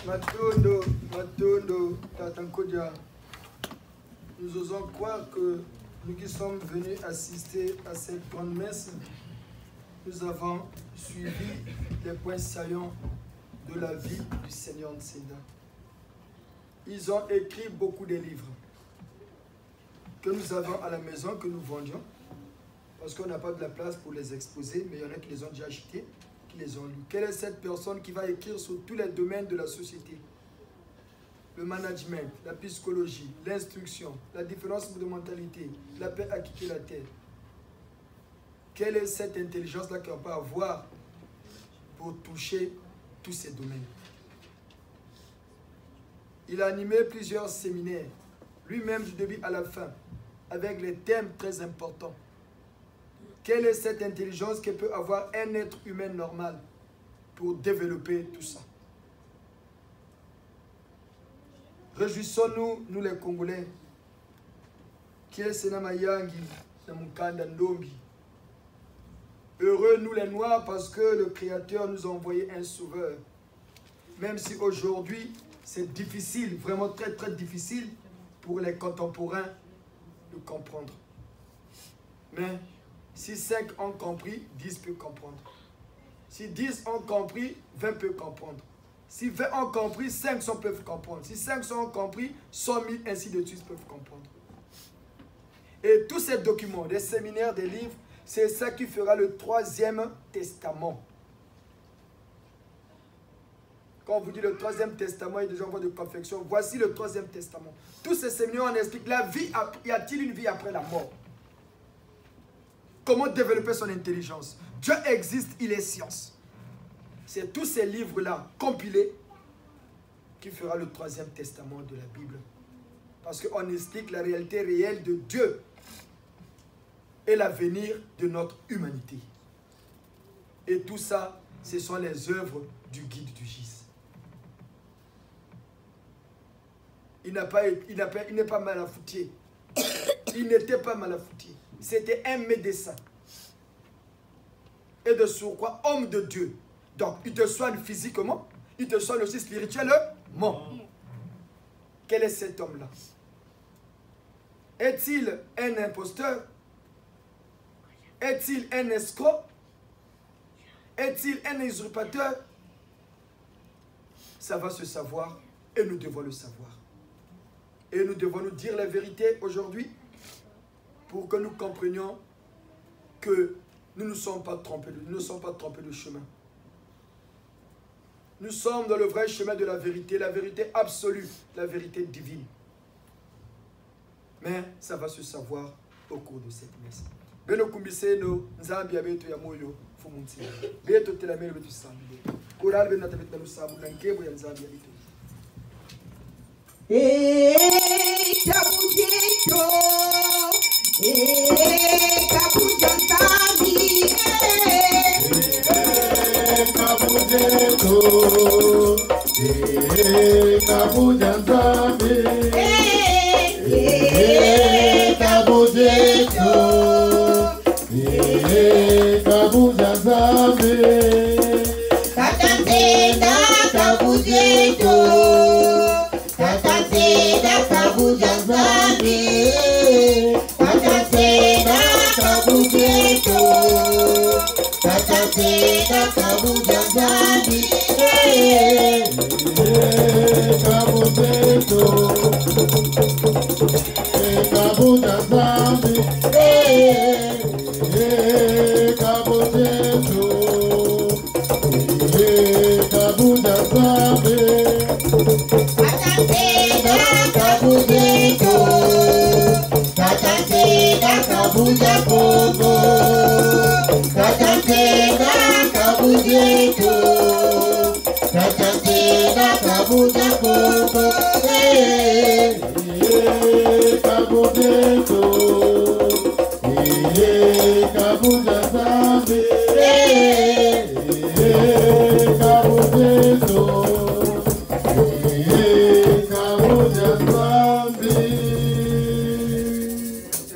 Matondo, Tatankodia. Nous osons croire que nous qui sommes venus assister à cette grande messe, nous avons suivi les points saillants de la vie du Seigneur Nsenda. Ils ont écrit beaucoup de livres que nous avons à la maison, que nous vendions, parce qu'on n'a pas de la place pour les exposer, mais il y en a qui les ont déjà achetés, qui les ont lus. Quelle est cette personne qui va écrire sur tous les domaines de la société? Le management, la psychologie, l'instruction, la différence de mentalité, la paix à quitter la terre. Quelle est cette intelligence-là qu'on peut avoir pour toucher tous ces domaines? Il a animé plusieurs séminaires, lui-même du début à la fin, avec les thèmes très importants. Quelle est cette intelligence que peut avoir un être humain normal pour développer tout ça? Réjouissons-nous, nous les Congolais, qui est Senama Yangi, Namukanda Ndombi. Heureux nous les Noirs parce que le Créateur nous a envoyé un sauveur. Même si aujourd'hui c'est difficile, vraiment très très difficile pour les contemporains de comprendre. Mais si 5 ont compris, 10 peuvent comprendre. Si 10 ont compris, 20 peuvent comprendre. Si 20 ont compris, 500 peuvent comprendre. Si 500 ont compris, 100 000 ainsi de suite peuvent comprendre. Et tous ces documents, des séminaires, des livres, c'est ça qui fera le 3e testament. Quand on vous dit le 3e testament, il y a des gens de confection. Voici le 3e testament. Tous ces séminaires, on explique la vie, y a-t-il une vie après la mort? Comment développer son intelligence? Dieu existe, il est science. C'est tous ces livres-là compilés qui fera le 3e testament de la Bible. Parce qu'on explique la réalité réelle de Dieu et l'avenir de notre humanité. Et tout ça, ce sont les œuvres du guide du GIS. Il n'est pas malafoutier. Il n'était pas malafoutier. C'était un médecin. Et de surcroît, homme de Dieu. Donc, il te soigne physiquement, il te soigne aussi spirituellement. Quel est cet homme-là? Est-il un imposteur? Est-il un escroc? Est-il un usurpateur? Ça va se savoir et nous devons le savoir. Et nous devons nous dire la vérité aujourd'hui pour que nous comprenions que nous ne sommes pas trompés, de chemin. Nous sommes dans le vrai chemin de la vérité absolue, la vérité divine. Mais ça va se savoir au cours de cette messe. Beno kumbiseno nzambi abeto ya moyo fumunti. Beto telamelo beto sambi. Kural bena tabeta lusabu na nkebo ya nzambi abeto. Kabujeto, kabujantabi, kabujeto, kabujantabi, kabujeto, kabujantabi, katatenda kabujeto. Katatenda kabujantabi, katatenda kabujeto, katatenda kabujantabi, kabujeto, kabujantabi, kabujeto, kabujantabi. katatenda kabujeto, katatenda kabujakongo, katatenda kabujeto, katatenda kabujakongo, kabujeto, kabujantabi, kabujeto.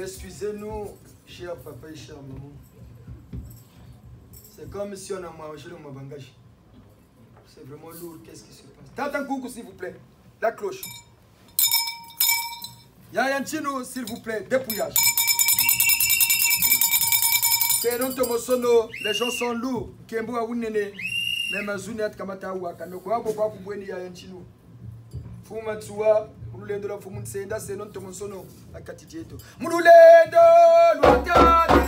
Excusez-nous, cher papa et chère maman. C'est comme si on a mangé le mabangashi. C'est vraiment lourd. Qu'est-ce qui se passe? T'entends coucou, s'il vous plaît. La cloche. Yayantino, s'il vous plaît. Dépouillage. C'est non tomosono. Les gens sont lourds. Kembo a unene. Même Azuniat Kamata Waka. Ne quoi beaucoup pour boire Yayantino. Fumatsua. Moulouledo la fumun senda. C'est non tomosono. La katidieto. Moulouledo. Luakade.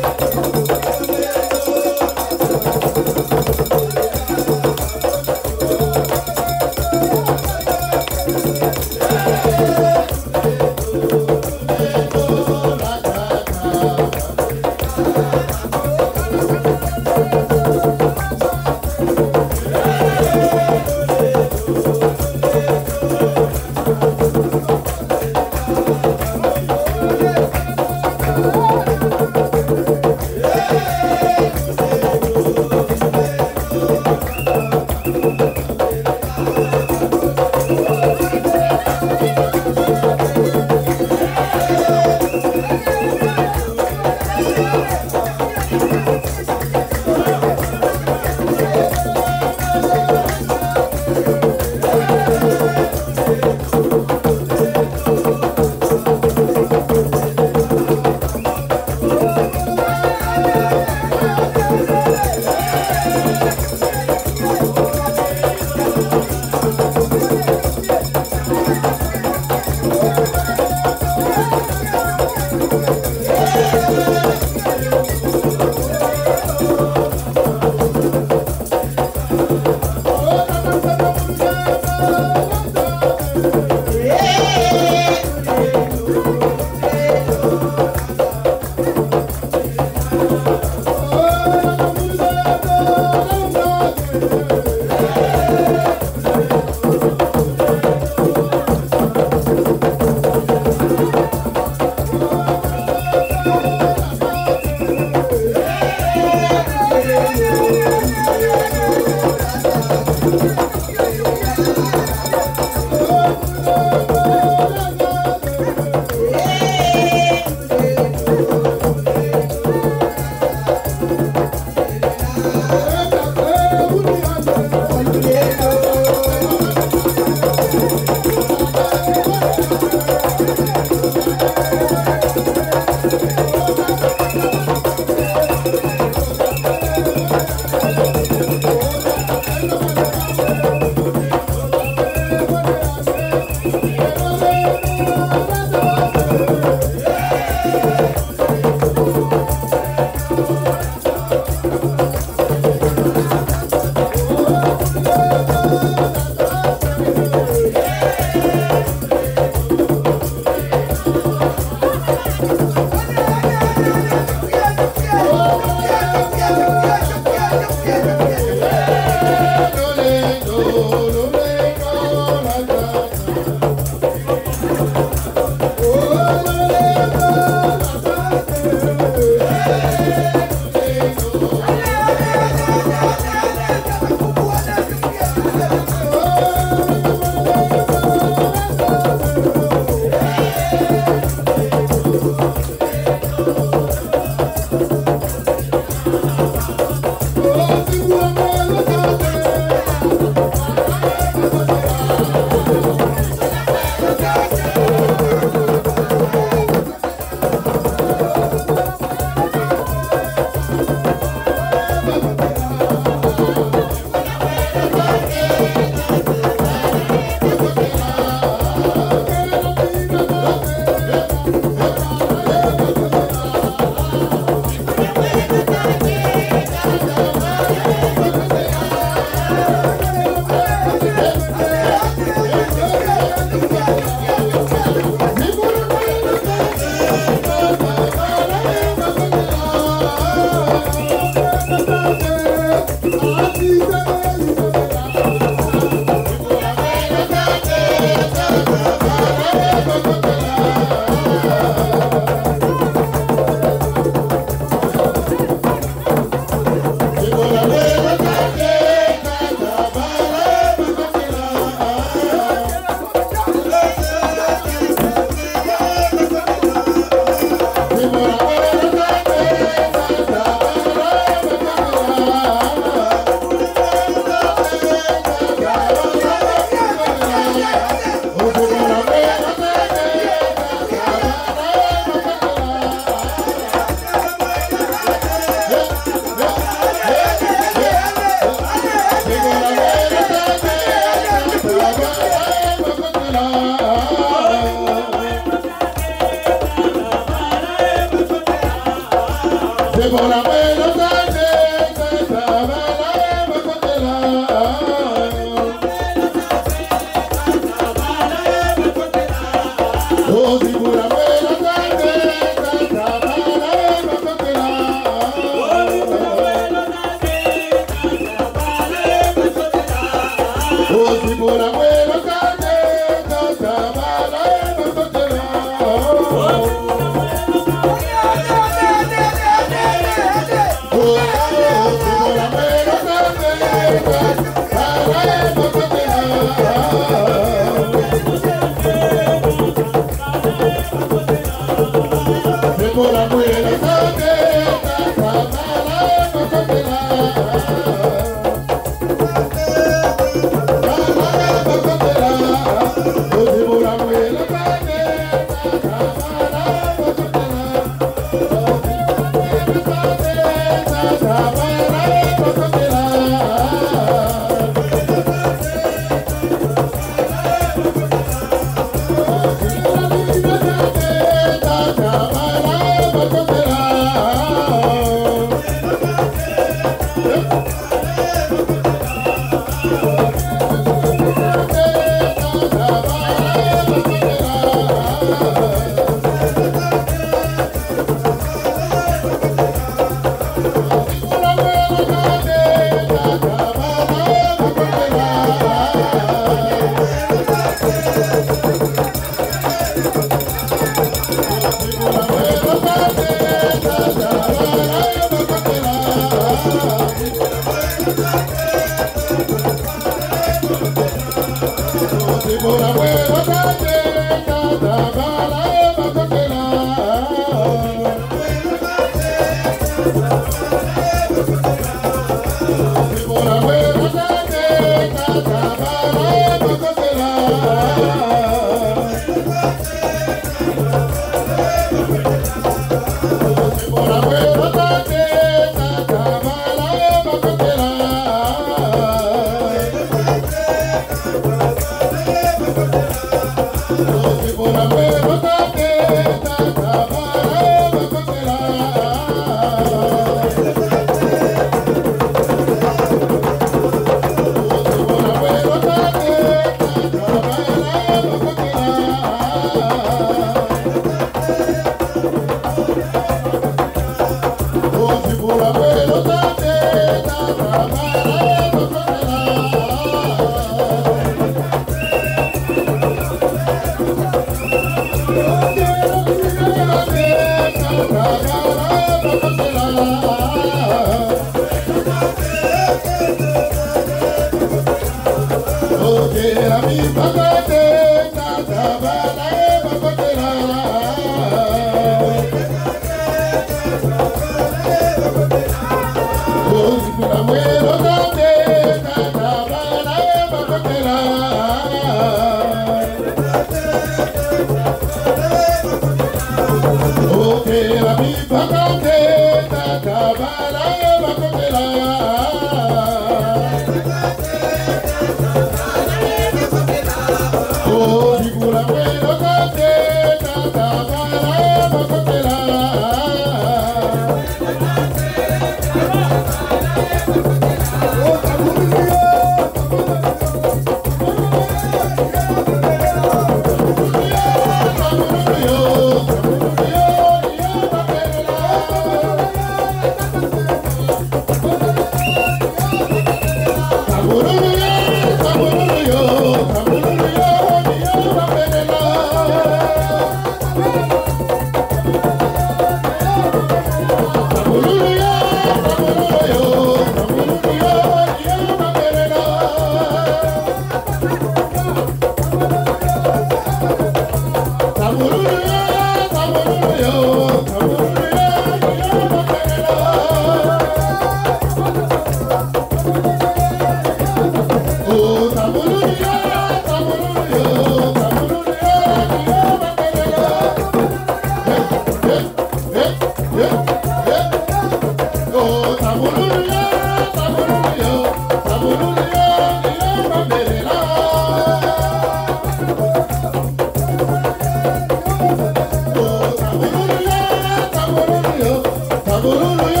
Taburu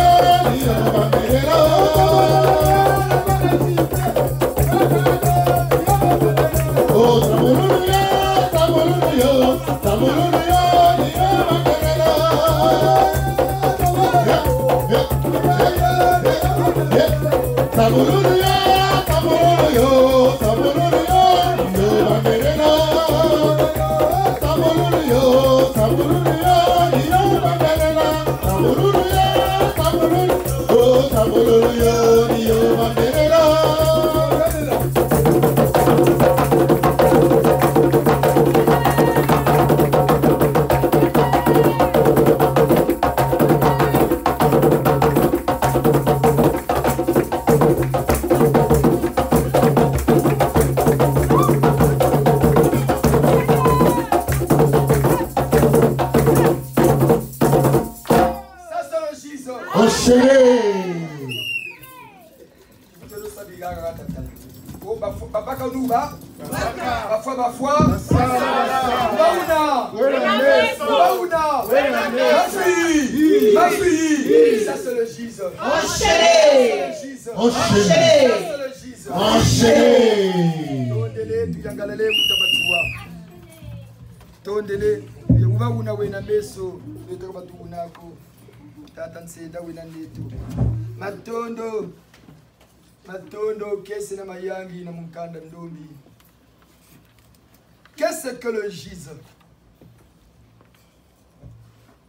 Qu'est-ce que le gise?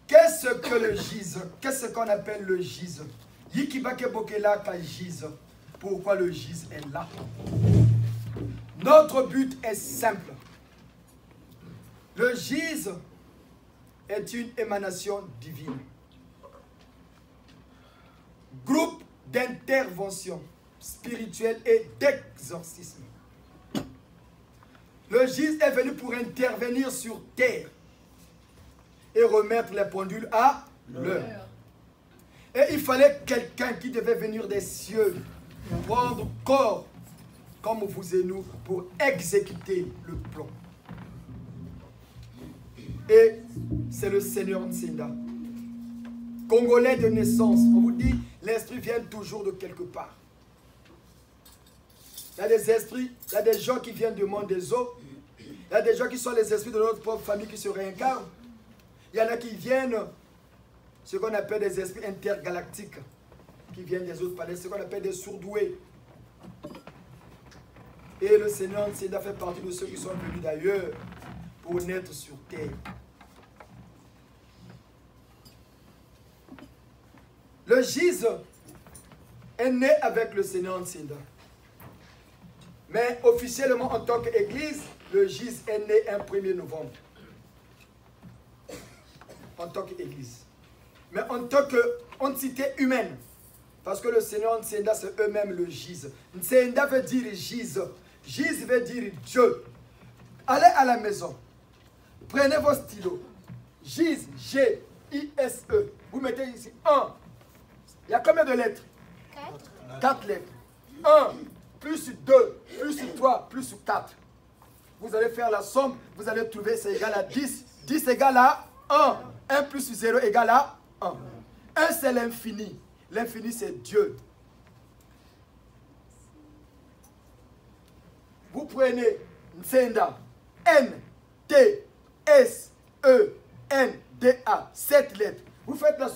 Qu'est-ce que le gise? Qu'est-ce qu'on appelle le gise? Pourquoi le gise est là? Notre but est simple. Le gise est une émanation divine. Groupe d'intervention spirituelle et d'exorcisme. Le gise est venu pour intervenir sur terre et remettre les pendules à l'heure. Et il fallait quelqu'un qui devait venir des cieux, prendre corps comme vous et nous pour exécuter le plan. Et c'est le Seigneur Nsinda. Congolais de naissance, on vous dit, l'esprit vient toujours de quelque part. Il y a des esprits, il y a des gens qui viennent du monde des eaux. Il y a des gens qui sont les esprits de notre propre famille qui se réincarnent. Il y en a qui viennent, ce qu'on appelle des esprits intergalactiques, qui viennent des autres planètes, ce qu'on appelle des surdoués. Et le Seigneur Nsinda fait partie de ceux qui sont venus d'ailleurs pour naître sur terre. Le gise est né avec le Seigneur Nsinda. Mais officiellement, en tant qu'église, le gise est né un 1er novembre. En tant qu'église. Mais en tant qu'entité humaine, parce que le Seigneur Nsinda, c'est eux-mêmes le gise. Nsinda veut dire gise. Gise veut dire Dieu. Allez à la maison. Prenez vos stylos. Gise, G-I-S-E. Vous mettez ici 1. Il y a combien de lettres? 4. 4 lettres. 1, plus 2, plus 3, plus 4. Vous allez faire la somme. Vous allez trouver c'est égal à 10. 10 égale à 1. 1 plus 0 égale à 1. 1 c'est l'infini. L'infini c'est Dieu. Vous prenez Nsinda. N-T-S-E-N-D-A. 7 lettres. Vous faites la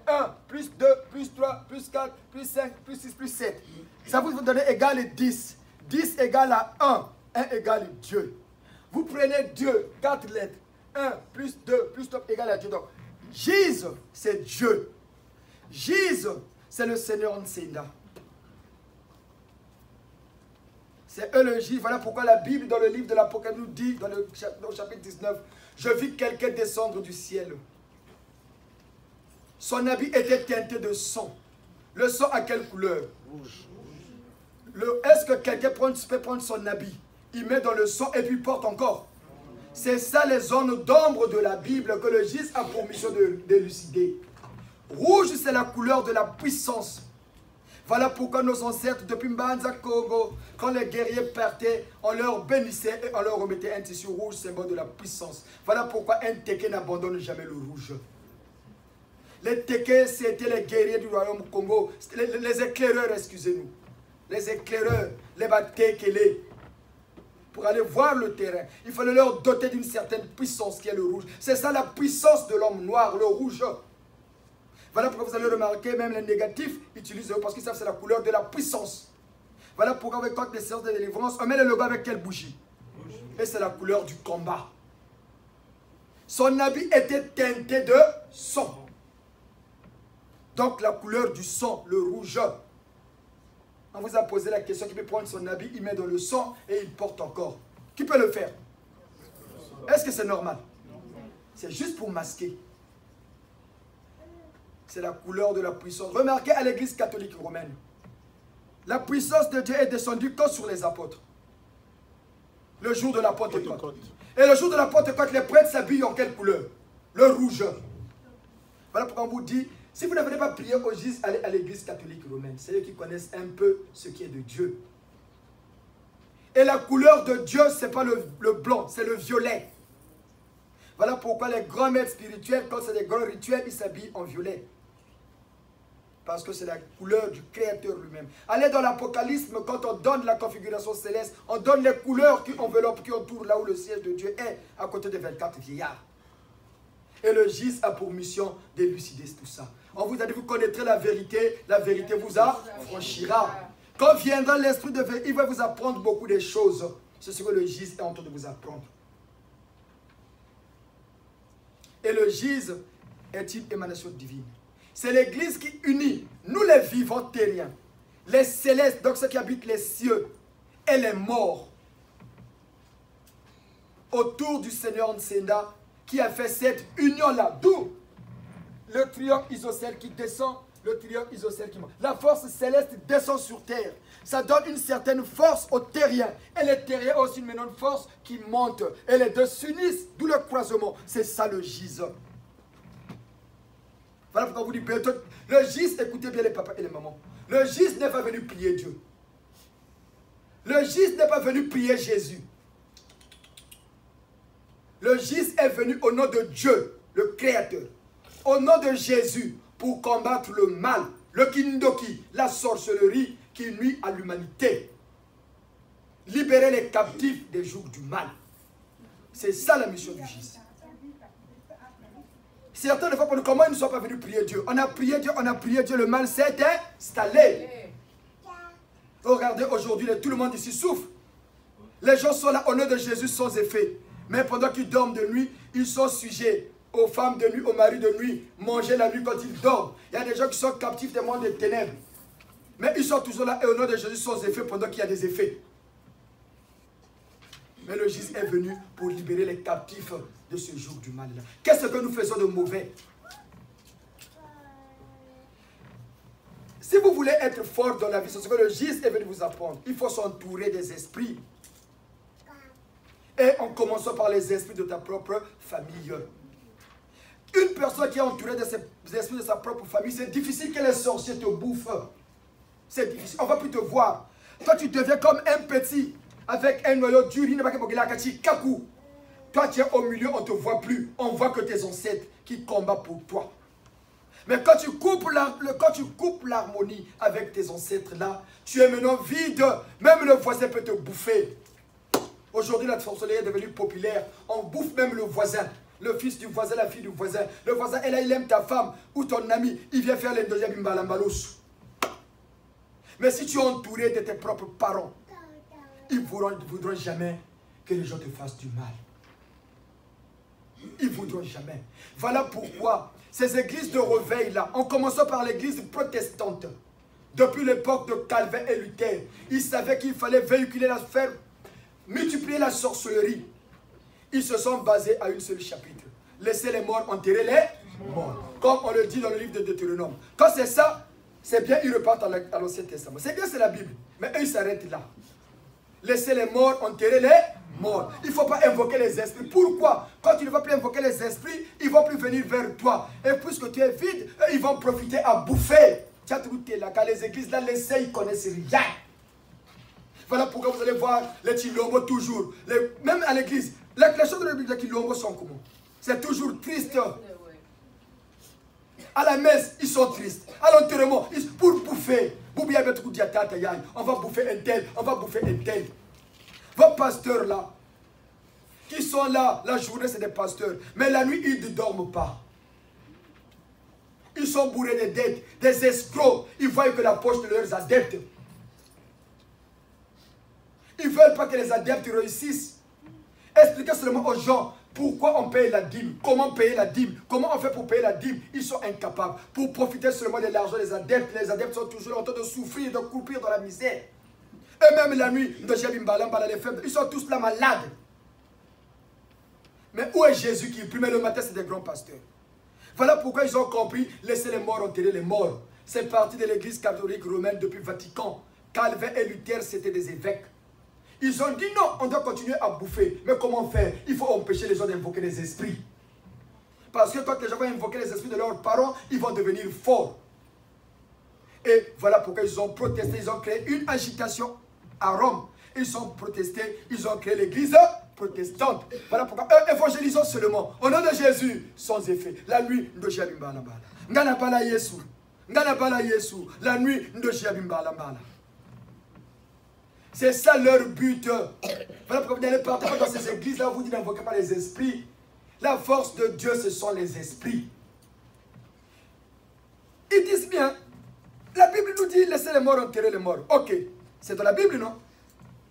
1, plus 2, plus 3, plus 4, plus 5, plus 6, plus 7. Ça vous donne égal 10. 10 égale à 1. 1 égale Dieu. Vous prenez Dieu, 4 lettres. 1 plus 2 plus 3 égale à Dieu. Donc, Gise, c'est Dieu. Gise, c'est le Seigneur Nsinda. C'est eux le Gise. Voilà pourquoi la Bible, dans le livre de l'Apocalypse, nous dit, dans le chapitre 19, je vis quelqu'un descendre du ciel. Son habit était teinté de sang. Le sang à quelle couleur? Rouge. Est-ce que quelqu'un peut prendre son habit, il met dans le sang et puis porte encore? C'est ça les zones d'ombre de la Bible que le Gise a pour mission d'élucider. Rouge, c'est la couleur de la puissance. Voilà pourquoi nos ancêtres, depuis Mbanza Congo, quand les guerriers partaient, on leur bénissait et on leur remettait un tissu rouge, symbole de la puissance. Voilà pourquoi un Teke n'abandonne jamais le rouge. Les Teke, c'était les guerriers du royaume Congo, les éclaireurs, excusez-nous. Les éclaireurs, les Batekele. pour aller voir le terrain. Il fallait leur doter d'une certaine puissance qui est le rouge. C'est ça la puissance de l'homme noir, le rouge. Voilà pourquoi vous allez remarquer, même les négatifs utilisent eux parce qu'ils savent que c'est la couleur de la puissance. Voilà pourquoi quand les séances de délivrance, on met le logo avec quelle bougie? Et c'est la couleur du combat. Son habit était teinté de sang. Donc la couleur du sang, le rouge. On vous a posé la question, qui peut prendre son habit, il met dans le sang et il porte encore. Qui peut le faire? Est-ce que c'est normal? C'est juste pour masquer. C'est la couleur de la puissance. Remarquez à l'église catholique romaine. La puissance de Dieu est descendue que sur les apôtres. Le jour de la Pentecôte. Et le jour de la Pentecôte, les prêtres s'habillent en quelle couleur? Le rouge. Voilà pourquoi on vous dit, si vous ne venez pas prier au GIS, allez à l'église catholique romaine. C'est eux qui connaissent un peu ce qui est de Dieu. Et la couleur de Dieu, ce n'est pas le blanc, c'est le violet. Voilà pourquoi les grands maîtres spirituels, quand c'est des grands rituels, ils s'habillent en violet. Parce que c'est la couleur du Créateur lui-même. Allez dans l'Apocalypse, quand on donne la configuration céleste, on donne les couleurs qui enveloppent, qui entourent là où le siège de Dieu est, à côté des 24 vieillards. Et le GIS a pour mission d'élucider tout ça. On vous a dit, vous connaîtrez la vérité vous affranchira. Quand viendra l'esprit de vérité, il va vous apprendre beaucoup de choses. C'est ce que le GIS est en train de vous apprendre. Et le GIS est une émanation divine. C'est l'église qui unit nous les vivants terriens, les célestes, donc ceux qui habitent les cieux, et les morts, autour du Seigneur Nsenda, qui a fait cette union-là. D'où le triomphe isocèle qui descend, le triomphe isocèle qui monte. La force céleste descend sur terre. Ça donne une certaine force aux terriens. Et les terriens ont aussi une maintenant force qui monte. Et les deux s'unissent, d'où le croisement. C'est ça le GIS. Voilà pourquoi on vous dit, le GIS, écoutez bien les papas et les mamans. Le GIS n'est pas venu prier Dieu. Le GIS n'est pas venu prier Jésus. Le GIS est venu au nom de Dieu, le Créateur. Au nom de Jésus, pour combattre le mal, le kindoki, la sorcellerie qui nuit à l'humanité. Libérer les captifs des jours du mal. C'est ça la mission du GIS. Certains ne voient pas comment ils ne sont pas venus prier Dieu. On a prié Dieu, le mal s'est installé. Regardez aujourd'hui, tout le monde ici souffre. Les gens sont là au nom de Jésus sans effet. Mais pendant qu'ils dorment de nuit, ils sont sujets aux femmes de nuit, aux maris de nuit, manger la nuit quand ils dorment. Il y a des gens qui sont captifs des mondes des ténèbres. Mais ils sont toujours là et au nom de Jésus sans effet pendant qu'il y a des effets. Mais le GIS est venu pour libérer les captifs de ce jour du mal-là. Qu'est-ce que nous faisons de mauvais? Si vous voulez être fort dans la vie, c'est ce que le GIS est venu vous apprendre. Il faut s'entourer des esprits. Et en commençant par les esprits de ta propre famille. Une personne qui est entourée de ces esprits de sa propre famille, c'est difficile que les sorciers te bouffent. C'est difficile. On ne va plus te voir. Toi, tu deviens comme un petit avec un noyau dur. Toi, tu es au milieu, on ne te voit plus. On voit que tes ancêtres qui combattent pour toi. Mais quand tu coupes l'harmonie avec tes ancêtres là, tu es maintenant vide. Même le voisin peut te bouffer. Aujourd'hui, la sorcellerie est devenue populaire. On bouffe même le voisin. Le fils du voisin, la fille du voisin. Le voisin, il aime ta femme ou ton ami. Il vient faire l'endogène bimbalambalos. Mais si tu es entouré de tes propres parents, ils ne voudront jamais que les gens te fassent du mal. Ils ne voudront jamais. Voilà pourquoi ces églises de réveil-là, en commençant par l'église protestante, depuis l'époque de Calvin et Luther, ils savaient qu'il fallait véhiculer la sphère, multiplier la sorcellerie. Ils se sont basés à une seule chapitre. Laissez les morts enterrer les morts. Comme on le dit dans le livre de Deutéronome. Quand c'est ça, c'est bien, ils repartent à l'Ancien Testament. C'est bien, c'est la Bible. Mais eux, ils s'arrêtent là. Laissez les morts enterrer les morts. Il ne faut pas invoquer les esprits. Pourquoi? Quand tu ne vas plus invoquer les esprits, ils ne vont plus venir vers toi. Et puisque tu es vide, ils vont profiter à bouffer. Tu as tout là. Quand les églises, là, ils ne connaissent rien. Voilà pourquoi vous allez voir les Chilombo toujours. Même à l'église, les choses de l'église, les Chilombo sont comment? C'est toujours triste. À la messe, ils sont tristes. À l'enterrement, pour bouffer. On va bouffer un tel, on va bouffer un tel. Vos pasteurs-là, qui sont là, la journée c'est des pasteurs, mais la nuit ils ne dorment pas. Ils sont bourrés de dettes, des escrocs. Ils voient que la poche de leurs adeptes. Ils ne veulent pas que les adeptes réussissent. Expliquez seulement aux gens pourquoi on paye la dîme, comment payer la dîme, comment on fait pour payer la dîme. Ils sont incapables. Pour profiter seulement de l'argent des adeptes, les adeptes sont toujours en train de souffrir, de croupir dans la misère. Eux-mêmes la nuit, les faibles, ils sont tous là malades. Mais où est Jésus qui prie? Mais le matin, c'est des grands pasteurs. Voilà pourquoi ils ont compris, laisser les morts enterrer les morts. C'est parti de l'église catholique romaine depuis le Vatican. Calvin et Luther, c'était des évêques. Ils ont dit non, on doit continuer à bouffer. Mais comment faire? Il faut empêcher les gens d'invoquer les esprits. Parce que quand les gens vont invoquer les esprits de leurs parents, ils vont devenir forts. Et voilà pourquoi ils ont protesté, ils ont créé une agitation à Rome. Ils ont protesté, ils ont créé l'église protestante. Voilà pourquoi évangélisons seulement. Au nom de Jésus, sans effet. La nuit, Nganabala Yesu. Nganabala Yesu. La nuit, c'est ça leur but. Voilà pourquoi vous n'allez pas dans ces églises-là, vous dites n'invoquez pas les esprits. La force de Dieu, ce sont les esprits. Ils disent bien, la Bible nous dit laissez les morts enterrer les morts. Ok, c'est dans la Bible, non?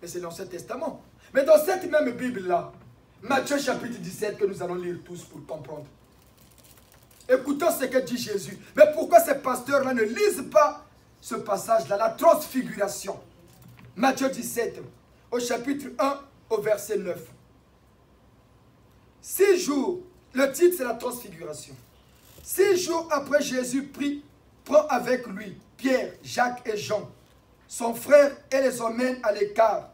Mais c'est l'Ancien Testament. Mais dans cette même Bible-là, Matthieu chapitre 17, que nous allons lire tous pour comprendre. Écoutons ce que dit Jésus. Mais pourquoi ces pasteurs-là ne lisent pas ce passage-là, la transfiguration? Matthieu 17, au chapitre 1, au verset 9. 6 jours, le titre c'est la transfiguration. 6 jours après Jésus prend avec lui Pierre, Jacques et Jean, son frère, et les emmène à l'écart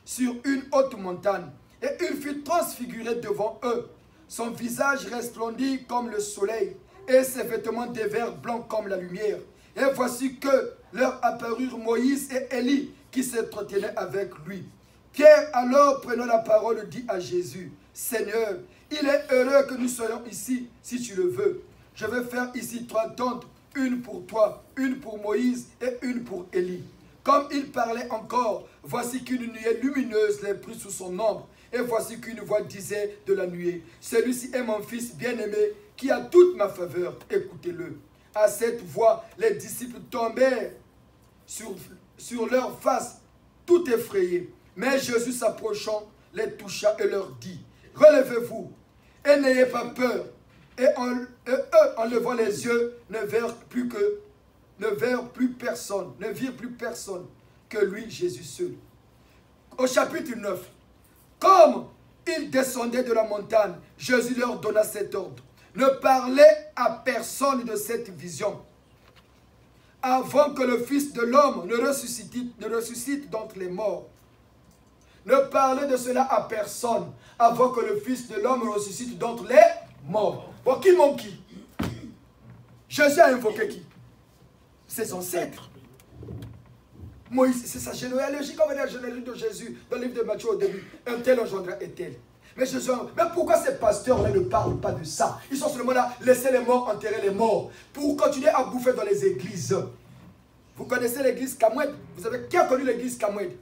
sur une haute montagne. Et il fut transfiguré devant eux. Son visage resplendit comme le soleil, et ses vêtements devinrent blancs comme la lumière. Et voici que leur apparurent Moïse et Élie, qui s'entretenaient avec lui. Pierre, alors, prenant la parole, dit à Jésus, « Seigneur, il est heureux que nous soyons ici, si tu le veux. Je vais faire ici 3 tentes, une pour toi, une pour Moïse et une pour Élie. » Comme il parlait encore, voici qu'une nuée lumineuse les prit sous son ombre. Et voici qu'une voix disait de la nuée, « Celui-ci est mon fils bien-aimé, qui a toute ma faveur, écoutez-le. » À cette voix, les disciples tombèrent sur leur face, tout effrayés. Mais Jésus s'approchant, les toucha et leur dit, « Relevez-vous et n'ayez pas peur. » Et eux, en levant les yeux, ne virent plus personne que lui, Jésus seul. Au chapitre 9, comme ils descendaient de la montagne, Jésus leur donna cet ordre. Ne parlez à personne de cette vision, avant que le Fils de l'homme ne ressuscite d'entre les morts. Ne parlez de cela à personne, avant que le Fils de l'homme ressuscite d'entre les morts. Bon, qui manque qui? Jésus a invoqué qui? Ses ancêtres. Moïse, c'est sa généalogie, comme la généalogie de Jésus, dans le livre de Matthieu au début. Un tel engendra un tel. Mais pourquoi ces pasteurs-là ne parlent pas de ça? Ils sont seulement là, laissez les morts enterrer les morts, pour continuer à bouffer dans les églises. Vous connaissez l'église Kamwed? Qui a connu l'église Kamwed?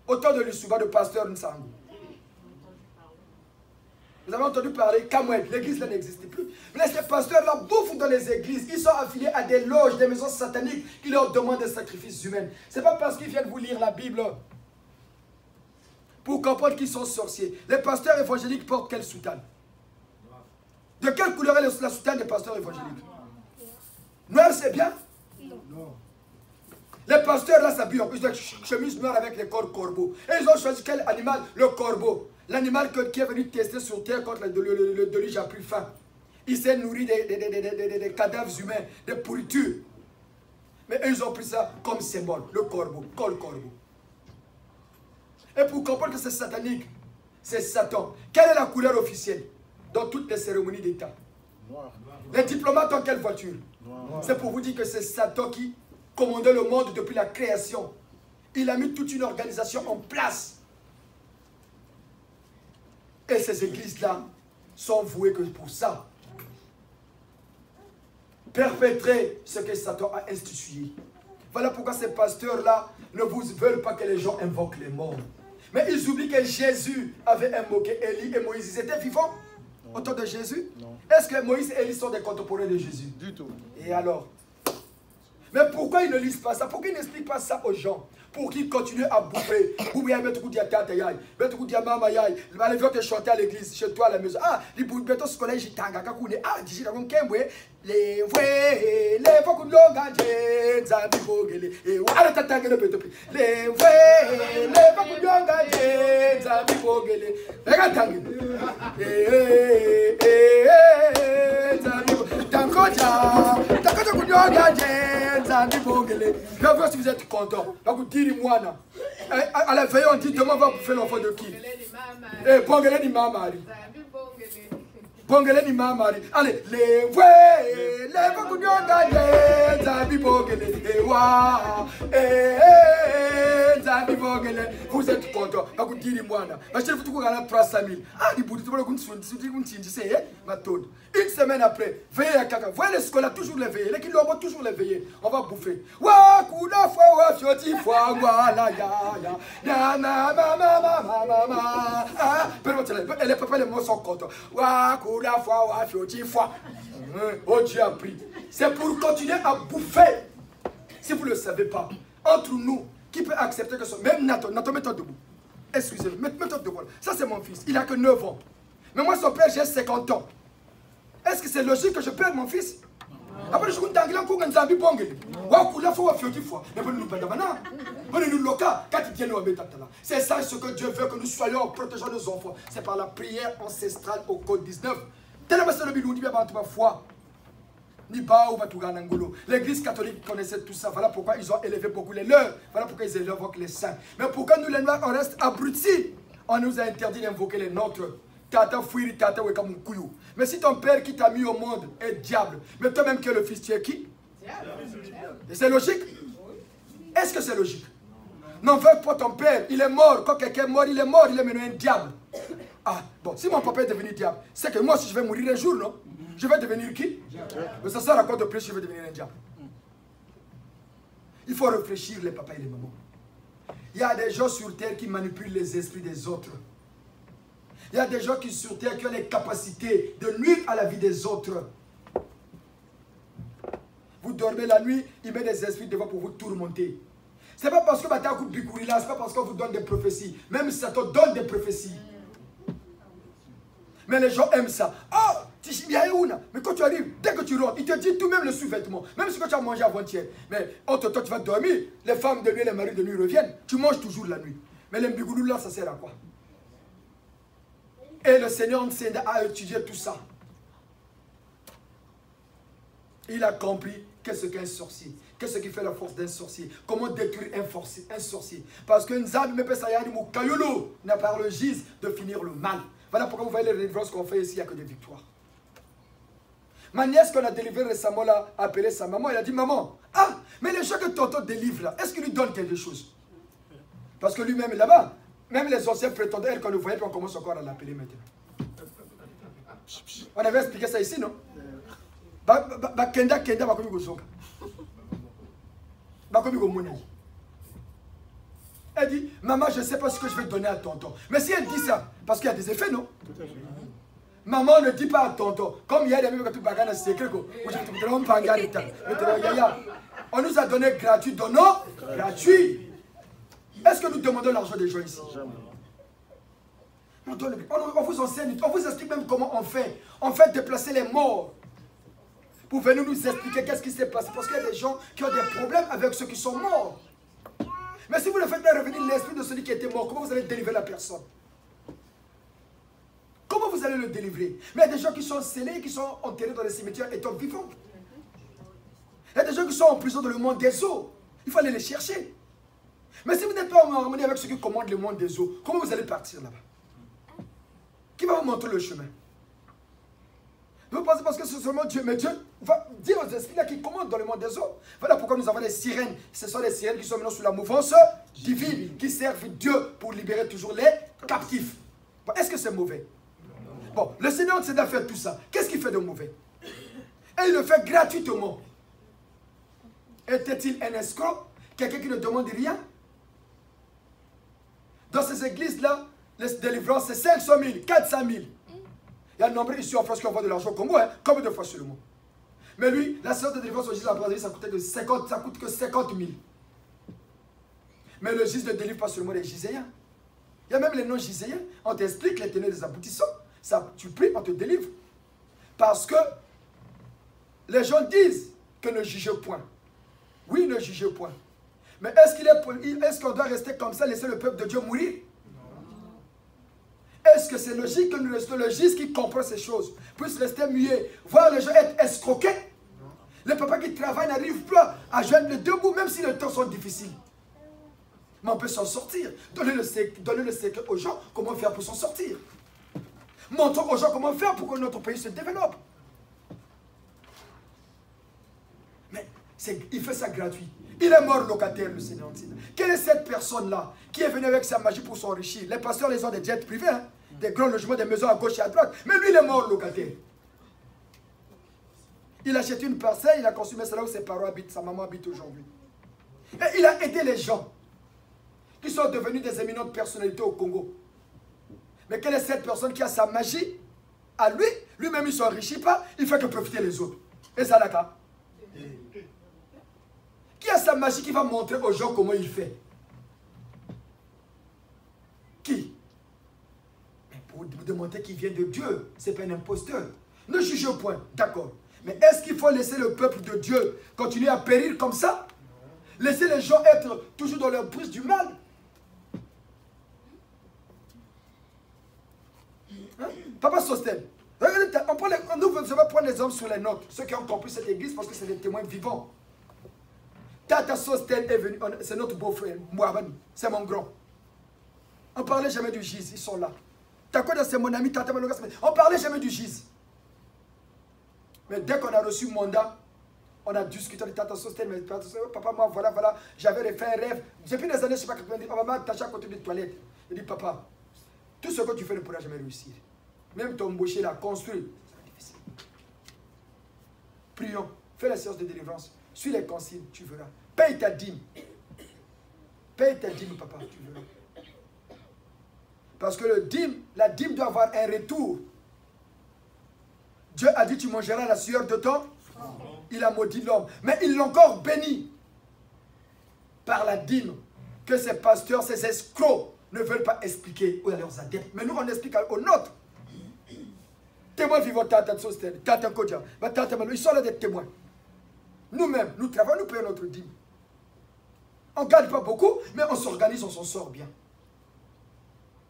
Autant de l'Usuba, de pasteur Nsango. Vous avez entendu parler Kamwed, l'église là n'existe plus. Mais ces pasteurs-là bouffent dans les églises. Ils sont affiliés à des loges, des maisons sataniques qui leur demandent des sacrifices humains. Ce n'est pas parce qu'ils viennent vous lire la Bible pour comprendre qu'ils sont sorciers. Les pasteurs évangéliques portent quelle soutane? De quelle couleur est la soutane des pasteurs évangéliques? Noir, c'est bien? Non. Les pasteurs là s'habillent en plus de chemise noire avec les corps corbeaux. Et ils ont choisi quel animal? Le corbeau. L'animal qui est venu tester sur terre quand le déluge a pris faim. Il s'est nourri des cadavres humains, des pourritures. Mais eux, ils ont pris ça comme symbole, le corbeau, le corbeau. Et pour comprendre que c'est satanique, c'est Satan. Quelle est la couleur officielle dans toutes les cérémonies d'État? Les diplomates ont quelle voiture? C'est pour vous dire que c'est Satan qui commandait le monde depuis la création. Il a mis toute une organisation en place. Et ces églises-là sont vouées que pour ça. Perpétrer ce que Satan a institué. Voilà pourquoi ces pasteurs-là ne vous veulent pas que les gens invoquent les morts. Mais ils oublient que Jésus avait invoqué Élie et Moïse. Ils étaient vivants au temps de Jésus. Est-ce que Moïse et Élie sont des contemporains de Jésus? Du tout. Et alors? Mais pourquoi ils ne lisent pas ça? Pourquoi ils n'expliquent pas ça aux gens? Pour qu'ils continuent à bouffer. Vous voyez, mettre à tata yaï, mettre à maman yaï. Les gens te chanter à l'église, chez toi à la maison. Ah, les bouillons scolaires, j'ai tanga kakune. Ah, d'ici là, on kemwe. Les vrais, les fois qu'on longa, j'ai zabi bogele. Et voilà, tatanga le pétopi. Les vrais, les fois qu'on longa, j'ai zabi bogele. Regarde, tanga. Zabi bogele. Tangoja, tangoja qu'on longa, j'ai zabi bogele. Je veux si vous êtes content. Dis-moi, à la veille, on dit demain on va bouffer l'enfant de qui? Bongele ni mamari. Bongele ni mamari. Allez, les vrais, les vakunyonga, zabi bongele. Zabi bongele. Vous êtes content. Dis-moi, je vous trouve à 300 000. Ah, il bouge, une semaine après, veillez à caca. Voyez les scolaires toujours les veiller. Les qui l'ont toujours les veiller. On va bouffer. Wa kuna fois wa fioti fois wala ya ya ya na ma ma ma ma ma ma. Ah, et les papas les mots sont contents. Wa kuna fois wa fioti fois. Oh Dieu a pris. C'est pour continuer à bouffer. Si vous ne le savez pas, entre nous, qui peut accepter que ce même Nathan, mets-toi debout. Excusez-moi, mets-toi debout. Ça c'est mon fils. Il a que 9 ans. Mais moi son père j'ai 50 ans. Est-ce que c'est logique que je perde mon fils? Après, je suis un peu de Zambi Bongé. C'est ça ce que Dieu veut que nous soyons en protégeant nos enfants. C'est par la prière ancestrale au code 19. L'église catholique connaissait tout ça. Voilà pourquoi ils ont élevé beaucoup les leurs. Voilà pourquoi ils élèvent les saints. Mais pourquoi nous les noirs on reste abrutis? On nous a interdit d'invoquer les nôtres. Mais si ton père qui t'a mis au monde est diable, mais toi-même qui es le fils, tu es qui? C'est logique? Est-ce que c'est logique? Non, veux pas ton père, il est mort. Quand quelqu'un est mort, il est maintenant un diable. Ah, bon, si mon papa est devenu diable, c'est que moi, si je vais mourir un jour, non? Je vais devenir qui? Mais ça sert à quoi de plus, je vais devenir un diable? Il faut réfléchir, les papas et les mamans. Il y a des gens sur terre qui manipulent les esprits des autres. Il y a des gens qui sur terre qui ont les capacités de nuire à la vie des autres. Vous dormez la nuit, il met des esprits devant pour vous tourmenter. Ce n'est pas parce que Batakou Bikourila, ce n'est pas parce qu'on vous donne des prophéties. Même si ça te donne des prophéties. Mais les gens aiment ça. Oh, mais quand tu arrives, dès que tu rentres, il te dit tout, même le sous-vêtement. Même ce que tu as mangé avant-hier. Mais entre toi, tu vas dormir. Les femmes de nuit et les maris de nuit reviennent. Tu manges toujours la nuit. Mais les Mbigoulou là, ça sert à quoi? Et le Seigneur enseigne à étudier tout ça. Il a compris qu'est-ce qu'un sorcier. Qu'est-ce qui fait la force d'un sorcier. Comment détruire un sorcier. Parce que Nzab n'a pas le gise de finir le mal. Voilà pourquoi vous voyez les délivrances qu'on fait ici, il n'y a que des victoires. Ma nièce qu'on a délivrée récemment là, a appelé sa maman, elle a dit, maman, ah, mais les gens que tonton délivre là, est-ce qu'il lui donne quelque chose? Parce que lui-même est là-bas. Même les anciens prétendaient, elle, qu'on le voyait, puis on commence encore à l'appeler maintenant. On avait expliqué ça ici, non? Kenda, bakomi gozoka. Bakomi gomonai. Elle dit, maman, je ne sais pas ce que je vais donner à tonton. Mais si elle dit ça, parce qu'il y a des effets, non? Maman ne dit pas à tonton. Comme il y a des gens qui ont un secret. On nous a donné gratuit, donnons gratuit. Est-ce que nous demandons l'argent des gens ici? On vous enseigne, on vous explique même comment on fait. On fait déplacer les morts. Pour venir nous expliquer qu'est-ce qui s'est passé. Parce qu'il y a des gens qui ont des problèmes avec ceux qui sont morts. Mais si vous ne faites pas revenir l'esprit de celui qui était mort, comment vous allez délivrer la personne? Comment vous allez le délivrer? Mais il y a des gens qui sont scellés, qui sont enterrés dans les cimetières étant vivants. Il y a des gens qui sont en prison dans le monde des eaux. Il faut aller les chercher. Mais si vous n'êtes pas en harmonie avec ceux qui commandent le monde des eaux, comment vous allez partir là-bas? Qui va vous montrer le chemin? Vous pensez parce que c'est seulement Dieu, mais Dieu va dire aux esprits là qui commandent dans le monde des eaux. Voilà pourquoi nous avons les sirènes. Ce sont les sirènes qui sont maintenant sous la mouvance divine, qui servent Dieu pour libérer toujours les captifs. Bon, est-ce que c'est mauvais? Bon, le Seigneur s'est à faire tout ça. Qu'est-ce qu'il fait de mauvais? Et il le fait gratuitement. Était-il un escroc? Quelqu'un qui ne demande rien? Dans ces églises-là, les délivrances, c'est 500 000, 400 000. Il y a un nombre ici en France qui envoie de l'argent au Congo, hein, comme de fois seulement. Mais lui, la séance de délivrance au GIS de la Brazzaville, ça coûte que 50 000. Mais le GIS ne délivre pas seulement les Giséens. Il y a même les non-Giséens. On t'explique les tenants des aboutissants. Ça, tu pries, on te délivre. Parce que les gens disent que ne jugez point. Oui, ne jugez point. Mais est-ce qu'on doit rester comme ça, laisser le peuple de Dieu mourir? Est-ce que c'est logique que le GIS qui comprend ces choses puisse rester muet, voir les gens être escroqués? Les papas qui travaillent n'arrivent pas à joindre les deux bouts, même si les temps sont difficiles. Mais on peut s'en sortir. Donner le secret aux gens, comment faire pour s'en sortir. Montrons aux gens comment faire pour que notre pays se développe. Mais il fait ça gratuit. Il est mort locataire, le Seigneur. Quelle est cette personne-là qui est venue avec sa magie pour s'enrichir? Les pasteurs, les ont des jets privés, hein, des grands logements, des maisons à gauche et à droite. Mais lui, il est mort locataire. Il a acheté une parcelle, il a consommé, c'est là où ses parents habitent, sa maman habite aujourd'hui. Et il a aidé les gens qui sont devenus des éminentes personnalités au Congo. Mais quelle est cette personne qui a sa magie à lui? Lui-même, il ne s'enrichit pas, il fait que profiter les autres. Et ça, d'accord? Qui a sa magie qui va montrer aux gens comment il fait? Qui? Mais pour démontrer qu'il vient de Dieu, ce n'est pas un imposteur. Ne jugez point, d'accord. Mais est-ce qu'il faut laisser le peuple de Dieu continuer à périr comme ça? Laisser les gens être toujours dans leur bouche du mal? Hein? Papa Sosthène, nous devons prendre les hommes sur les notes, ceux qui ont compris cette église parce que c'est des témoins vivants. Tata Sosthène est venu, c'est notre beau-frère, Mouabani, c'est mon grand. On ne parlait jamais du GIS, ils sont là. Takoda, c'est mon ami, Tata Malogas, on ne parlait jamais du GIS. Mais dès qu'on a reçu mandat, on a discuté de Tata Sosthène, mais papa, moi, voilà, j'avais fait un rêve. Depuis des années, je ne sais pas, papa m'a attaché à côté des toilettes. Il dit, papa, tout ce que tu fais ne pourra jamais réussir. Même ton boucher là, construit, c'est difficile. Prions, fais la séance de délivrance, suis les consignes, tu verras. Paye ta dîme. Paye ta dîme, papa, tu verras. Parce que la dîme doit avoir un retour. Dieu a dit, tu mangeras la sueur de ton. Il a maudit l'homme. Mais il l'a encore béni par la dîme que ces pasteurs, ces escrocs ne veulent pas expliquer à leurs adeptes. Mais nous, on explique aux nôtres. Témoins vivants, Tata Sosthène, Tata Kodja, Tata Malo, ils sont là des témoins. Nous-mêmes, nous travaillons, nous payons notre dîme. On ne gagne pas beaucoup, mais on s'organise, on s'en sort bien.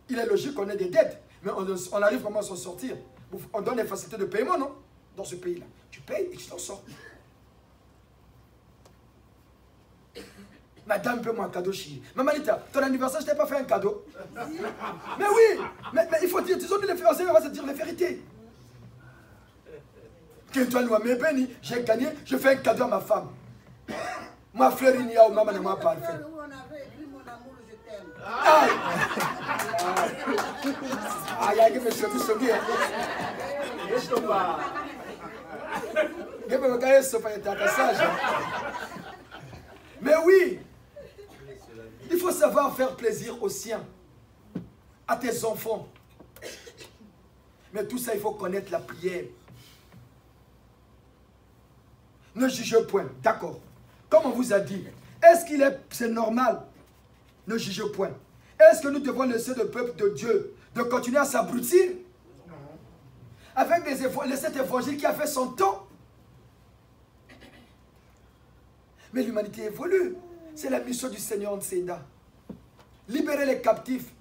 Il est logique qu'on ait des dettes, mais on arrive vraiment à s'en sortir. On donne des facilités de paiement, non? Dans ce pays-là. Tu payes et tu t'en sors. Madame, paie-moi un cadeau chéri. Mamanita, ton anniversaire, je t'ai pas fait un cadeau. Mais oui, mais il faut dire, tu ont dit les fiancés, on va se dire les vérités. Quand toi, nous m'as béni, j'ai gagné, je fais un cadeau à ma femme. Ma fleur, il n'y a maman ne m'a pas fait. Aïe! Aïe, aïe, je me suis sauvé. Mais oui, il faut savoir faire plaisir aux siens, à tes enfants. Mais tout ça, il faut connaître la prière. Ne jugez point, d'accord. Comme on vous a dit, est-ce qu'il est, c'est normal? Ne jugez point. Est-ce que nous devons laisser le peuple de Dieu de continuer à s'abrutir? Avec cet évangile qui a fait son temps. Mais l'humanité évolue. C'est la mission du Seigneur Nsenda. Libérer les captifs.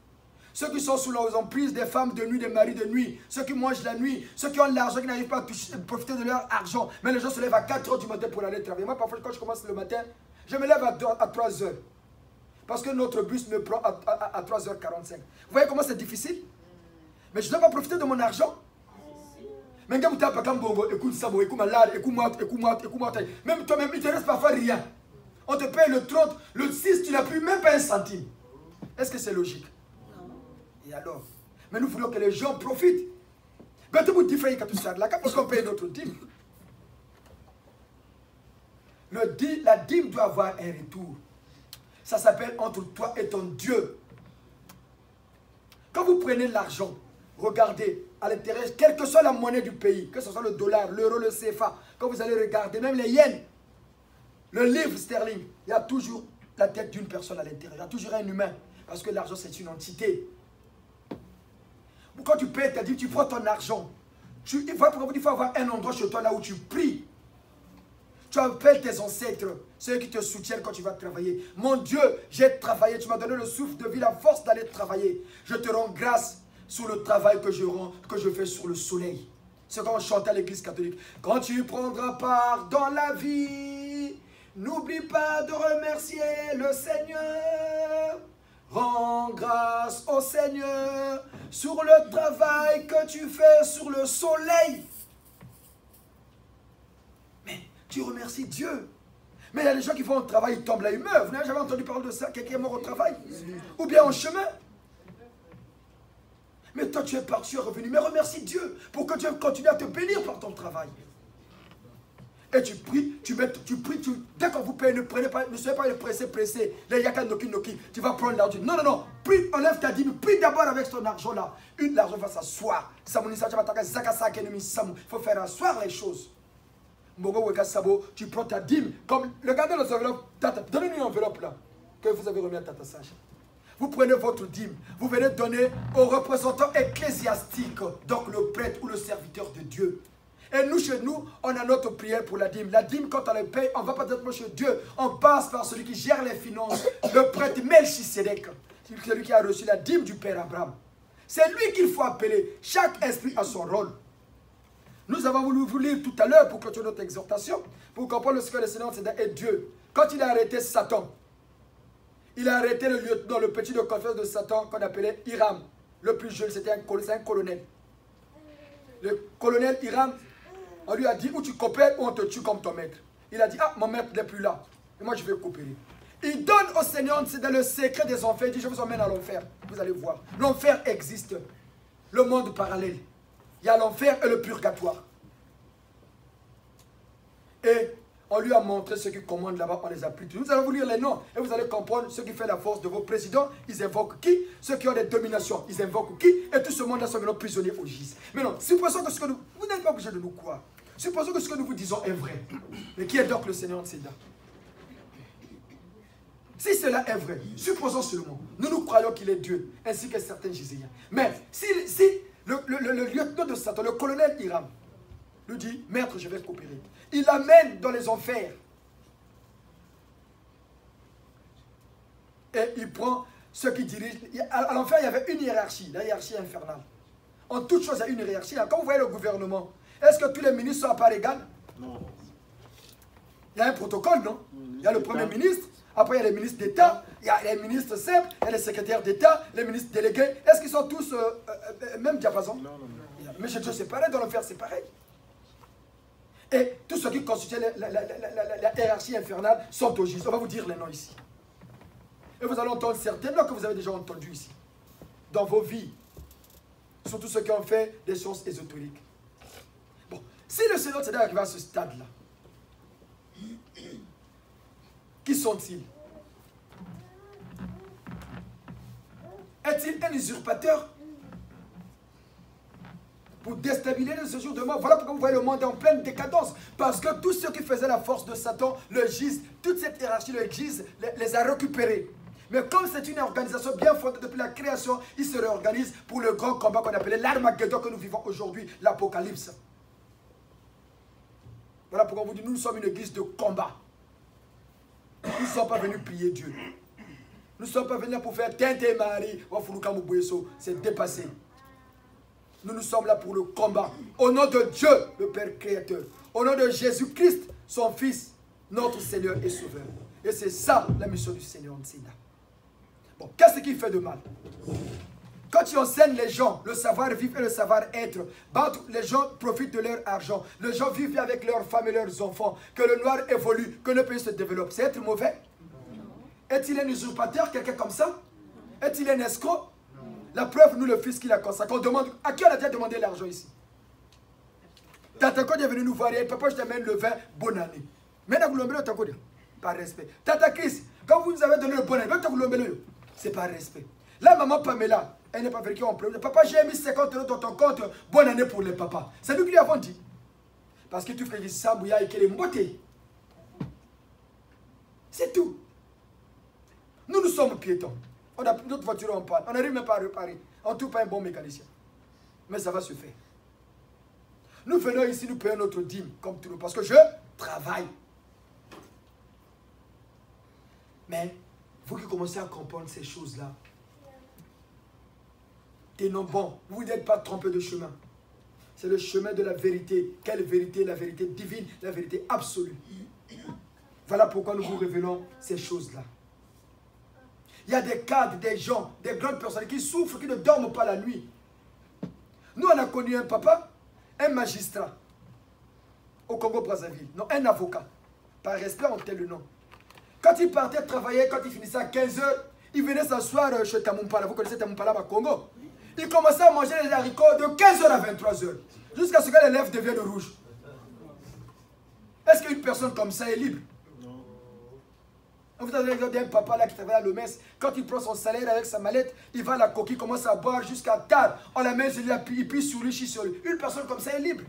Ceux qui sont sous l'emprise des femmes de nuit, des maris de nuit. Ceux qui mangent la nuit. Ceux qui ont l'argent, qui n'arrivent pas à profiter de leur argent. Mais les gens se lèvent à 4 h du matin pour aller travailler. Moi, parfois, quand je commence le matin, je me lève à 3 h. Parce que notre bus me prend à 3 h 45. Vous voyez comment c'est difficile? Mais je ne dois pas profiter de mon argent. Même toi-même, il ne te reste parfois rien. On te paye le 30, le 6, tu n'as plus même pas un centime. Est-ce que c'est logique? Et alors? Mais nous voulons que les gens profitent. Parce qu'on paye notre dîme. La dîme doit avoir un retour. Ça s'appelle entre toi et ton Dieu. Quand vous prenez l'argent, regardez à l'intérieur, quelle que soit la monnaie du pays, que ce soit le dollar, l'euro, le CFA, quand vous allez regarder, même les yens, le livre sterling, il y a toujours la tête d'une personne à l'intérieur. Il y a toujours un humain. Parce que l'argent, c'est une entité. Quand tu payes ta dîme, tu prends ton argent. Il faut avoir un endroit chez toi là où tu pries. Tu appelles tes ancêtres, ceux qui te soutiennent quand tu vas travailler. Mon Dieu, j'ai travaillé, tu m'as donné le souffle de vie, la force d'aller travailler. Je te rends grâce sur le travail que je fais sur le soleil. C'est quand on chante à l'église catholique. Quand tu prendras part dans la vie, n'oublie pas de remercier le Seigneur. Rends grâce au Seigneur sur le travail que tu fais sur le soleil. Mais tu remercies Dieu. Mais il y a des gens qui vont au travail, ils tombent là, ils meurent. Vous n'avez jamais entendu parler de ça? Quelqu'un est mort au travail? Ou bien en chemin? Mais toi tu es parti, tu es revenu. Mais remercie Dieu pour que Dieu continue à te bénir par ton travail. Et tu pries, dès qu'on vous paye, ne soyez pas pressé. Les yaka noki, tu vas prendre l'argent. Non, non, non. Prie, enlève ta dîme. Prie d'abord avec ton argent là. L'argent va s'asseoir. Il faut faire asseoir les choses. Tu prends ta dîme. Comme, regardez les enveloppes. Donnez-nous une enveloppe là. Que vous avez remis à Tata Sage. Vous prenez votre dîme. Vous venez donner au représentant ecclésiastique. Donc le prêtre ou le serviteur de Dieu. Et nous, chez nous, on a notre prière pour la dîme. La dîme, quand on le paye, on ne va pas directement chez Dieu. On passe par celui qui gère les finances, le prêtre Melchisédek, celui qui a reçu la dîme du Père Abraham. C'est lui qu'il faut appeler. Chaque esprit a son rôle. Nous avons voulu vous lire tout à l'heure pour clôturer notre exhortation, pour comprendre ce que le Seigneur est Dieu. Quand il a arrêté Satan, il a arrêté le lieutenant, le petit de confiance de Satan qu'on appelait Hiram. Le plus jeune, c'était un colonel. Le colonel Hiram, on lui a dit, ou tu coopères ou on te tue comme ton maître. Il a dit, ah, mon maître n'est plus là. Et moi, je vais coopérer. Il donne au Seigneur, c'est dans le secret des enfers. Il dit, je vous emmène à l'enfer. Vous allez voir. L'enfer existe. Le monde parallèle. Il y a l'enfer et le purgatoire. Et on lui a montré ceux qui commandent là-bas, on les a pris. Nous allons vous lire les noms et vous allez comprendre ce qui fait la force de vos présidents. Ils invoquent qui? Ceux qui ont des dominations, ils invoquent qui? Et tout ce monde-là sont maintenant prisonniers au gis. Mais non, supposons que ce que nous... Vous n'êtes pas obligé de nous croire. Supposons que ce que nous vous disons est vrai. Mais qui est donc le Seigneur Séda? Si cela est vrai, supposons seulement, nous croyons qu'il est Dieu, ainsi que certains Giséens. Mais si le lieutenant de Satan, le colonel Hiram, lui dit, maître, je vais coopérer. Il l'amène dans les enfers. Et il prend ceux qui dirigent. À l'enfer, il y avait une hiérarchie, la hiérarchie infernale. En toute chose, il y a une hiérarchie. Quand vous voyez le gouvernement, est-ce que tous les ministres sont à part égale? Non. Il y a un protocole, non? Il y a le premier ministre, après il y a les ministres d'État, il y a les ministres simples, il y a les secrétaires d'État, les ministres délégués. Est-ce qu'ils sont tous même diapason? Non. Mais je sais pareil, dans l'enfer, c'est pareil. Et tous ceux qui constituent la hiérarchie infernale sont au gis. On va vous dire les noms ici. Et vous allez entendre certains noms que vous avez déjà entendus ici. Dans vos vies. Surtout ceux qui ont fait des choses ésotériques. Bon, si le Seigneur s'est arrivé à ce stade-là, qui sont-ils? Est-il un usurpateur? Pour déstabiliser ce jour de mort. Voilà pourquoi vous voyez le monde en pleine décadence. Parce que tous ceux qui faisaient la force de Satan, le gis, toute cette hiérarchie, le gis, les a récupérés. Mais comme c'est une organisation bien fondée depuis la création, ils se réorganisent pour le grand combat qu'on appelait l'Armageddon que nous vivons aujourd'hui, l'Apocalypse. Voilà pourquoi on vous dit, nous sommes une église de combat. Nous ne sommes pas venus piller Dieu. Nous ne sommes pas venus là pour faire Tente Marie, c'est dépassé. Nous sommes là pour le combat. Au nom de Dieu, le Père Créateur. Au nom de Jésus-Christ, son Fils, notre Seigneur et Sauveur. Et c'est ça la mission du Seigneur Nsida. Bon, qu'est-ce qui fait de mal? Quand tu enseignes les gens le savoir-vivre et le savoir-être, les gens profitent de leur argent. Les gens vivent avec leurs femmes et leurs enfants. Que le noir évolue, que le pays se développe. C'est être mauvais? Est-il un usurpateur, quelqu'un comme ça? Est-il un escroc? La preuve, nous, le fils qu'il a consacré, on demande, à qui on a déjà demandé l'argent ici? Tata Kodi est venu nous voir, et papa, je t'amène le vin, bonne année. Maintenant, vous l'embellez, Tata Kodi, par respect. Tata Chris, quand vous nous avez donné le bonne année, c'est par respect. Là, maman Pamela, Elle n'est pas vérifiée, on pleure. Papa, j'ai mis 50 € dans ton compte. Bonne année pour les papas. C'est nous qui lui avons dit. Parce que tu fais ça, bouilla et qu'elle est beauté. C'est tout. Nous sommes piétons. On a notre voiture en panne. On n'arrive même pas à réparer. On ne trouve pas un bon mécanicien. Mais ça va se faire. Nous venons ici, nous payons notre dîme comme tout le monde. Parce que je travaille. Mais vous qui commencez à comprendre ces choses-là, tenons bon. Vous n'êtes pas trompé de chemin. C'est le chemin de la vérité. Quelle vérité? La vérité divine, la vérité absolue. Voilà pourquoi nous vous révélons ces choses-là. Il y a des cadres, des gens, des grandes personnes qui souffrent, qui ne dorment pas la nuit. Nous, on a connu un papa, un magistrat au Congo-Brazzaville. Non, un avocat. Par respect, on tait le nom. Quand il partait travailler, quand il finissait à 15 h, il venait s'asseoir chez Tamumpala. Vous connaissez Tamumpala au Congo? Il commençait à manger les haricots de 15 h à 23 h. Jusqu'à ce que les lèvres deviennent rouges. Est-ce qu'une personne comme ça est libre? Vous avez l'exemple d'un papa là qui travaille à l'OMS. Quand il prend son salaire avec sa mallette, il va à la coquille, commence à boire jusqu'à tard. On la met, il pisse sur lui, chie sur lui. Une personne comme ça est libre.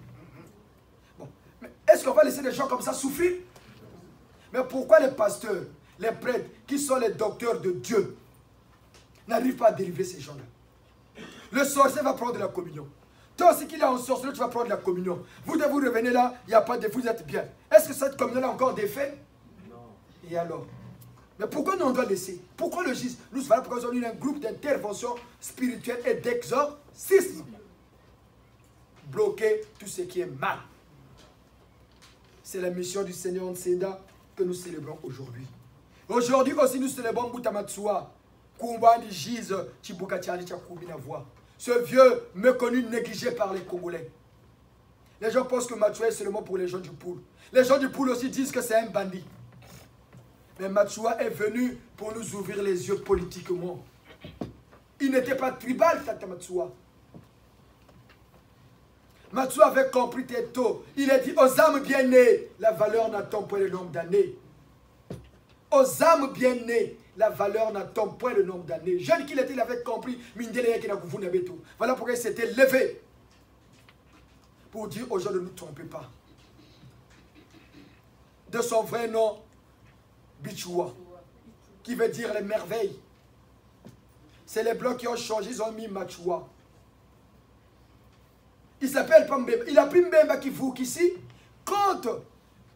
Bon. Mais est-ce qu'on va laisser des gens comme ça souffrir? Mais pourquoi les pasteurs, les prêtres, qui sont les docteurs de Dieu, n'arrivent pas à délivrer ces gens-là? Le sorcier va prendre la communion. Toi aussi qu'il est en sorcellerie, tu vas prendre la communion. Vous devez vous revenir là, il n'y a pas de... Vous êtes bien. Est-ce que cette communion a encore des faits? Non. Et alors? Mais pourquoi nous on doit laisser? Pourquoi le juge? Nous, voilà pourquoi nous avons eu un groupe d'intervention spirituelle et d'exorcisme. Bloquer tout ce qui est mal. C'est la mission du Seigneur Nseda que nous célébrons aujourd'hui. Aujourd'hui aussi, nous célébrons Boutamatsua. Kumbani Giz Chibukatiali Chakubina voix. Ce vieux méconnu, négligé par les Congolais. Les gens pensent que Matsua est seulement pour les gens du Poul. Les gens du Poul aussi disent que c'est un bandit. Mais Matsua est venu pour nous ouvrir les yeux politiquement. Il n'était pas tribal, Tata Matsua. Matsua avait compris très tôt. Il a dit aux âmes bien nées, la valeur n'attend pas le nombre d'années. Aux âmes bien nées, la valeur n'attend pas le nombre d'années. Jeune qu'il était, il avait compris. Voilà pourquoi il s'était levé. Pour dire aux gens de ne nous tromper pas. De son vrai nom, Bichua, qui veut dire les merveilles. C'est les blancs qui ont changé, ils ont mis Machua. Il s'appelle pas Mbemba. Il a pris Mbemba qui fout ici. Quand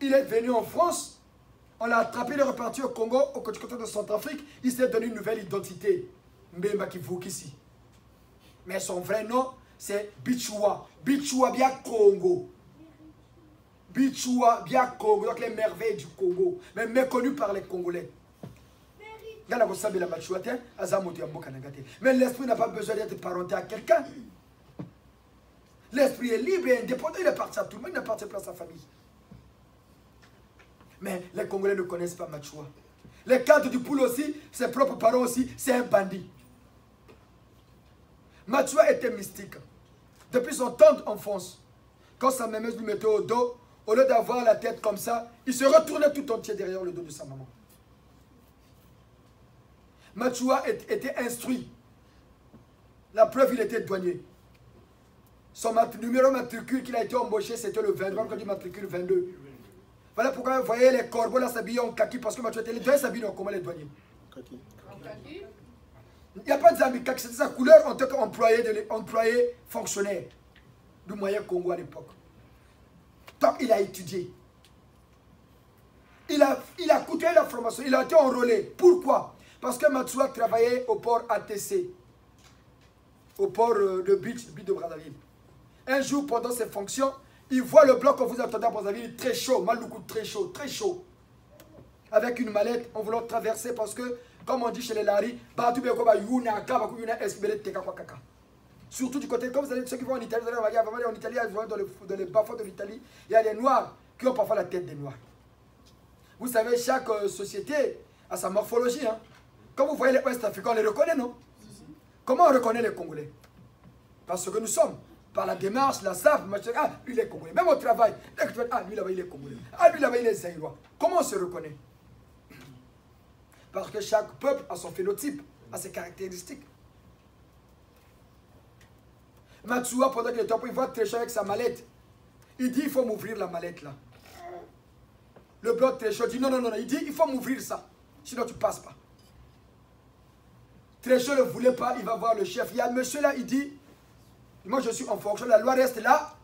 il est venu en France, on l'a attrapé, il est reparti au Congo, au côté de Centrafrique. Il s'est donné une nouvelle identité. Mbemba qui fout ici. Mais son vrai nom, c'est Bichua. Bichua bien Congo. Bichua bien Congo. Donc les merveilles du Congo. Mais méconnu par les Congolais. Mais l'esprit n'a pas besoin d'être parenté à quelqu'un. L'esprit est libre et indépendant. Il appartient à tout le monde, il n'appartient pas à sa famille. Mais les Congolais ne connaissent pas Machua. Les cadres du Poul aussi, ses propres parents aussi, c'est un bandit. Machua était mystique. Depuis son tendre enfance, quand sa mémeuse lui mettait au dos, au lieu d'avoir la tête comme ça, il se retournait tout entier derrière le dos de sa maman. Machua était instruit. La preuve, il était douanier. Son numéro matricule qu'il a été embauché, c'était le 22, quand il matricule 22. Voilà pourquoi vous voyez les corbeaux là s'habiller en kaki, parce que Machua était les douaniers s'habillent comment les douaniers? Kaki. Il n'y a pas de zambie kaki, c'était sa couleur en tant qu'employé fonctionnaire du moyen Congo à l'époque. Donc il a étudié. Il a coûté la formation, il a été enrôlé. Pourquoi? Parce que Machua travaillait au port ATC, au port de Beach de Brazzaville. Un jour, pendant ses fonctions, il voit le bloc qu'on vous attendait à Brazzaville très chaud, Maloukou très chaud, très chaud. Avec une mallette, en voulant traverser parce que, comme on dit chez les Lari, surtout du côté, comme vous allez, ceux qui vont en Italie, vous allez regarder en Italie, dans les bas-fonds de l'Italie, il y a des Noirs qui ont parfois la tête des Noirs. Vous savez, chaque société a sa morphologie. Hein. Quand vous voyez les Ouest-Africains, on les reconnaît, non? Comment on reconnaît les Congolais? Parce que nous sommes. Par la démarche, la savent, ah, lui il est Congolais. Même au travail, ah, lui là-bas il est Congolais. Ah, lui là-bas il est Zaïrois. Comment on se reconnaît? Parce que chaque peuple a son phénotype, a ses caractéristiques. Matsuwa, pendant qu'il est en il va Tréchot avec sa mallette. Il dit, il faut m'ouvrir la mallette là. Le blanc Tréchot dit, non, non, non, il dit, il faut m'ouvrir ça. Sinon tu ne passes pas. Tréchot ne voulait pas, il va voir le chef. Il y a un monsieur là, il dit, moi je suis en fonction, la loi reste là.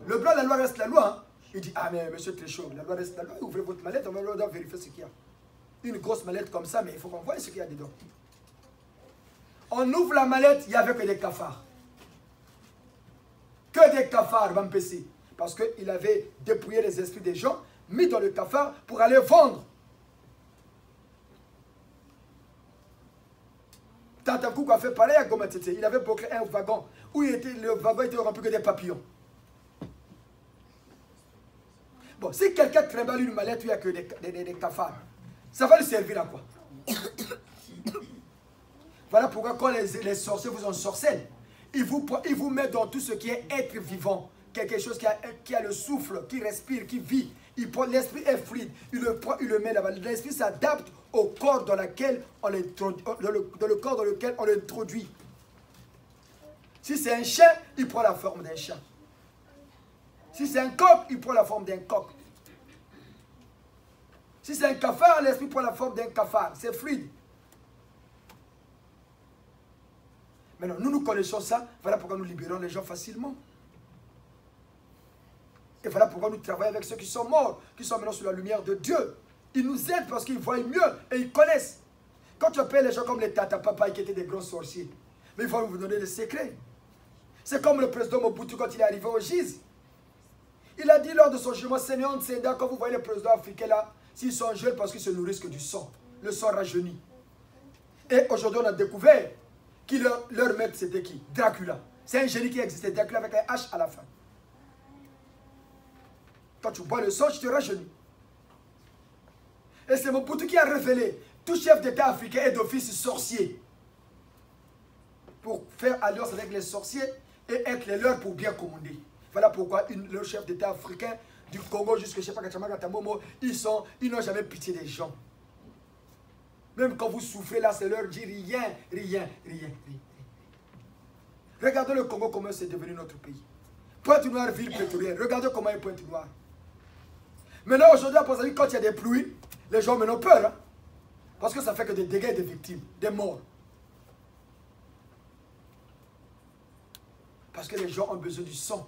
Le blanc, la loi reste la loi. Hein. Il dit, ah mais monsieur Tréchot, la loi reste la loi. Ouvrez votre mallette, on va vérifier ce qu'il y a. Une grosse mallette comme ça, mais il faut qu'on voie ce qu'il y a dedans. On ouvre la mallette, il n'y avait que des cafards. Que des cafards, Bampessi. Parce qu'il avait dépouillé les esprits des gens, mis dans le cafard pour aller vendre. Tantakou a fait pareil à Gomatete. Il avait bloqué un wagon où le wagon était rempli que des papillons. Bon, si quelqu'un trimballe une mallette où il n'y a que des cafards, ça va lui servir à quoi? Voilà pourquoi quand les sorciers vous ensorcellent, ils vous mettent dans tout ce qui est être vivant. Quelque chose qui a le souffle, qui respire, qui vit. L'esprit est fluide. Il le prend, il le met là-bas. L'esprit s'adapte au corps dans lequel on l'introduit. Si c'est un chien, il prend la forme d'un chat. Si c'est un coq, il prend la forme d'un coq. Si c'est un cafard, l'esprit prend la forme d'un cafard. C'est fluide. Maintenant, nous connaissons ça. Voilà pourquoi nous libérons les gens facilement. Et voilà pourquoi nous travaillons avec ceux qui sont morts, qui sont maintenant sous la lumière de Dieu. Ils nous aident parce qu'ils voient mieux et ils connaissent. Quand tu appelles les gens comme les tata papa qui étaient des grands sorciers, mais ils vont vous donner des secrets. C'est comme le président Mobutu quand il est arrivé au GIZ. Il a dit lors de son jugement, Seigneur Nsenda, quand vous voyez les présidents africains là, s'ils sont jeunes parce qu'ils se nourrissent que du sang. Le sang rajeunit. Et aujourd'hui on a découvert qui leur maître c'était qui? Dracula. C'est un génie qui existait, Dracula avec un H à la fin. Quand tu bois le sang, tu te rajeunis. Et c'est Mobutu qui a révélé tout chef d'État africain est d'office sorcier. Pour faire alliance avec les sorciers et être les leurs pour bien commander. Voilà pourquoi le chef d'État africain du Congo jusqu'à Chepakachamaga-Tamomo, ils n'ont jamais pitié des gens. Même quand vous souffrez là, c'est leur dit rien, rien, rien, rien. Regardez le Congo, comment c'est devenu notre pays. Pointe-Noire, ville pétrolière. Regardez comment est Pointe-Noire. Maintenant, aujourd'hui, quand il y a des pluies, les gens maintenant peur. Hein? Parce que ça fait que des dégâts et des victimes, des morts. Parce que les gens ont besoin du sang.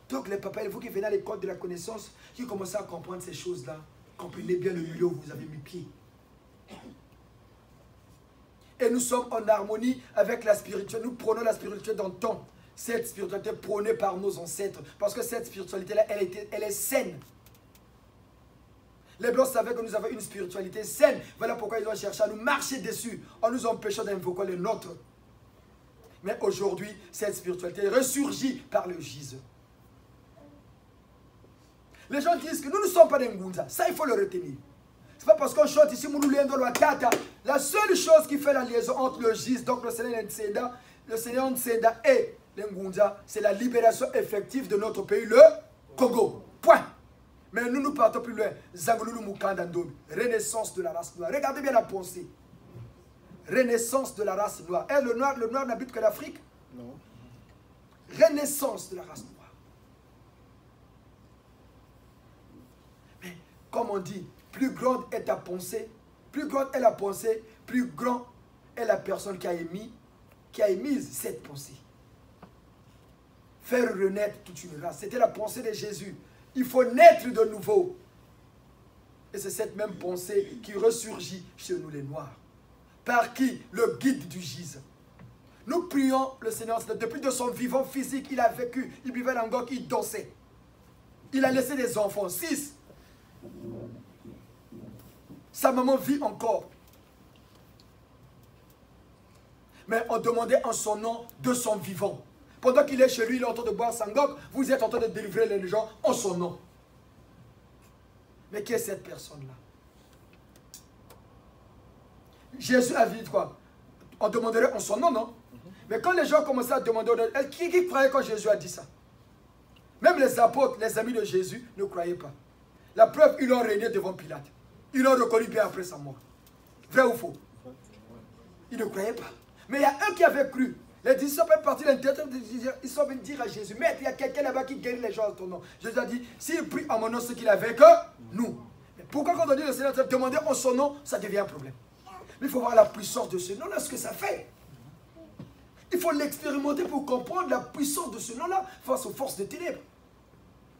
Donc les papas, vous qui venez à l'école de la connaissance, qui commencez à comprendre ces choses-là, comprenez bien le milieu où vous avez mis pied. Et nous sommes en harmonie avec la spiritualité. Nous prenons la spiritualité dans le temps. Cette spiritualité prônée par nos ancêtres. Parce que cette spiritualité-là, elle est saine. Les Blancs savaient que nous avons une spiritualité saine. Voilà pourquoi ils ont cherché à nous marcher dessus en nous empêchant d'invoquer les nôtres. Mais aujourd'hui, cette spiritualité ressurgit par le GIZ. Les gens disent que nous ne sommes pas des Ngunza. Ça, il faut le retenir. Ce n'est pas parce qu'on chante ici, la seule chose qui fait la liaison entre le GIZ, donc le Seigneur Nsenda et les Ngunza, c'est la libération effective de notre pays, le Congo. Point. Mais nous partons plus loin. Zangululu Mukandandobi, renaissance de la race noire. Regardez bien la pensée. Renaissance de la race noire. Et le noir n'habite que l'Afrique? Non. Renaissance de la race noire. Mais comme on dit, plus grande est ta pensée, plus grande est la pensée, plus grand est la personne qui a émise cette pensée. Faire renaître toute une race. C'était la pensée de Jésus. Il faut naître de nouveau. Et c'est cette même pensée qui ressurgit chez nous les Noirs. Par qui? Le guide du GIZ. Nous prions le Seigneur. Depuis de son vivant physique, il a vécu. Il buvait l'angok, il dansait. Il a laissé des enfants, 6. Sa maman vit encore. Mais on demandait en son nom de son vivant. Pendant qu'il est chez lui, il est en train de boire sangok, vous êtes en train de délivrer les gens en son nom. Mais qui est cette personne-là? Jésus a dit quoi? On demanderait en son nom, non? Mais quand les gens commençaient à demander, qui croyait quand Jésus a dit ça? Même les apôtres, les amis de Jésus, ne croyaient pas. La preuve, ils l'ont régné devant Pilate. Ils l'ont reconnu bien après sa mort. Vrai ou faux? Ils ne croyaient pas. Mais il y a un qui avait cru. Les disciples sont partis l'intérieur, ils sont venus dire à Jésus, Maître, il y a quelqu'un là-bas qui guérit les gens en ton nom. Jésus a dit, s'il prie en mon nom, ce qu'il avait que nous. Mais pourquoi quand on dit le Seigneur demander en son nom, ça devient un problème. Mais il faut voir la puissance de ce nom-là, ce que ça fait. Il faut l'expérimenter pour comprendre la puissance de ce nom-là face aux forces des ténèbres.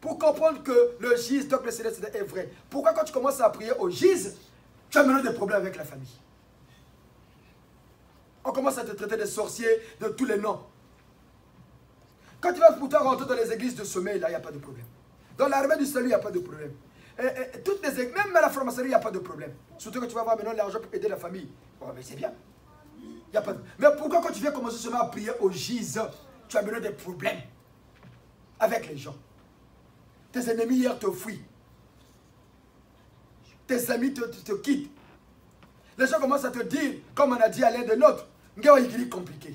Pour comprendre que le gise, donc le céleste est vrai. Pourquoi quand tu commences à prier au gise, tu as maintenant des problèmes avec la famille? On commence à te traiter de sorcier, de tous les noms. Quand tu vas pourtant rentrer dans les églises de sommeil, là, il n'y a pas de problème. Dans l'armée du salut, il n'y a pas de problème. Et toutes les églises, même à la franc-maçonnerie, il n'y a pas de problème. Surtout que tu vas avoir maintenant l'argent pour aider la famille. Bon, mais c'est bien. Y a pas de... Mais pourquoi quand tu viens commencer seulement à prier au gise, tu as maintenant des problèmes avec les gens? Tes ennemis hier te fuient. Tes amis te quittent. Les gens commencent à te dire, comme on a dit à l'un de l'autre, il est compliqué.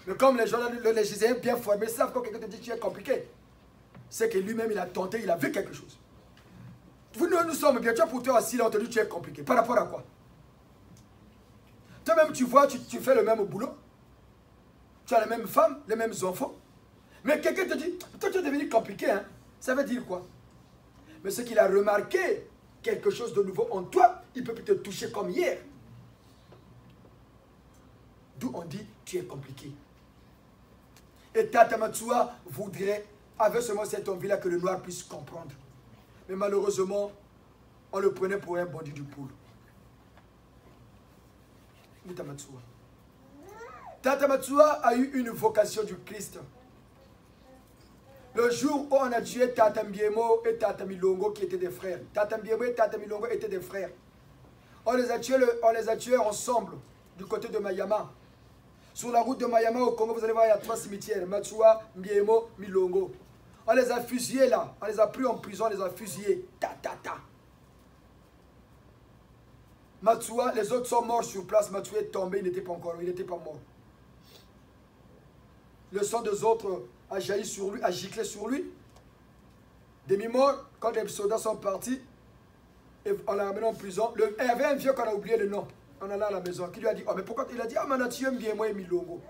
Mais comme les gens, les Giséens bien formés savent quand quelqu'un te dit que tu es compliqué, c'est que lui-même il a tenté, il a vu quelque chose. Nous sommes bien, tu as pour toi assis là, on te dit que tu es compliqué. Par rapport à quoi? Toi-même tu vois, tu fais le même boulot. Tu as les mêmes femmes, les mêmes enfants. Mais quelqu'un te dit, toi tu es devenu compliqué, hein? Ça veut dire quoi? Mais ce qu'il a remarqué, quelque chose de nouveau en toi, il peut te toucher comme hier. D'où on dit, tu es compliqué. Et Tata Matsua voudrait, avec seulement cette envie-là, que le noir puisse comprendre. Mais malheureusement, on le prenait pour un bandit du poule. Tata Matsua. Tata Matsua a eu une vocation du Christ. Le jour où on a tué Tata Mbiemo et Tata Milongo qui étaient des frères. Tata Mbiemo et Tata Milongo étaient des frères. On les a tués ensemble du côté de Mayama. Sur la route de Mayama au Congo, vous allez voir, il y a 3 cimetières. Matsua, Mbiemo, Milongo. On les a fusillés là. On les a pris en prison, on les a fusillés. Matsua, les autres sont morts sur place. Matsua est tombé, il n'était pas encore, il n'était pas mort. Le sang des autres a jailli sur lui, a giclé sur lui. Demi-mort, quand les soldats sont partis, et on l'a ramené en prison. Il y avait un vieux qu'on a oublié le nom. On allait à la maison, qui lui a dit, oh mais pourquoi? Il a dit, ah mais on a tué Mbiemo et Milongo.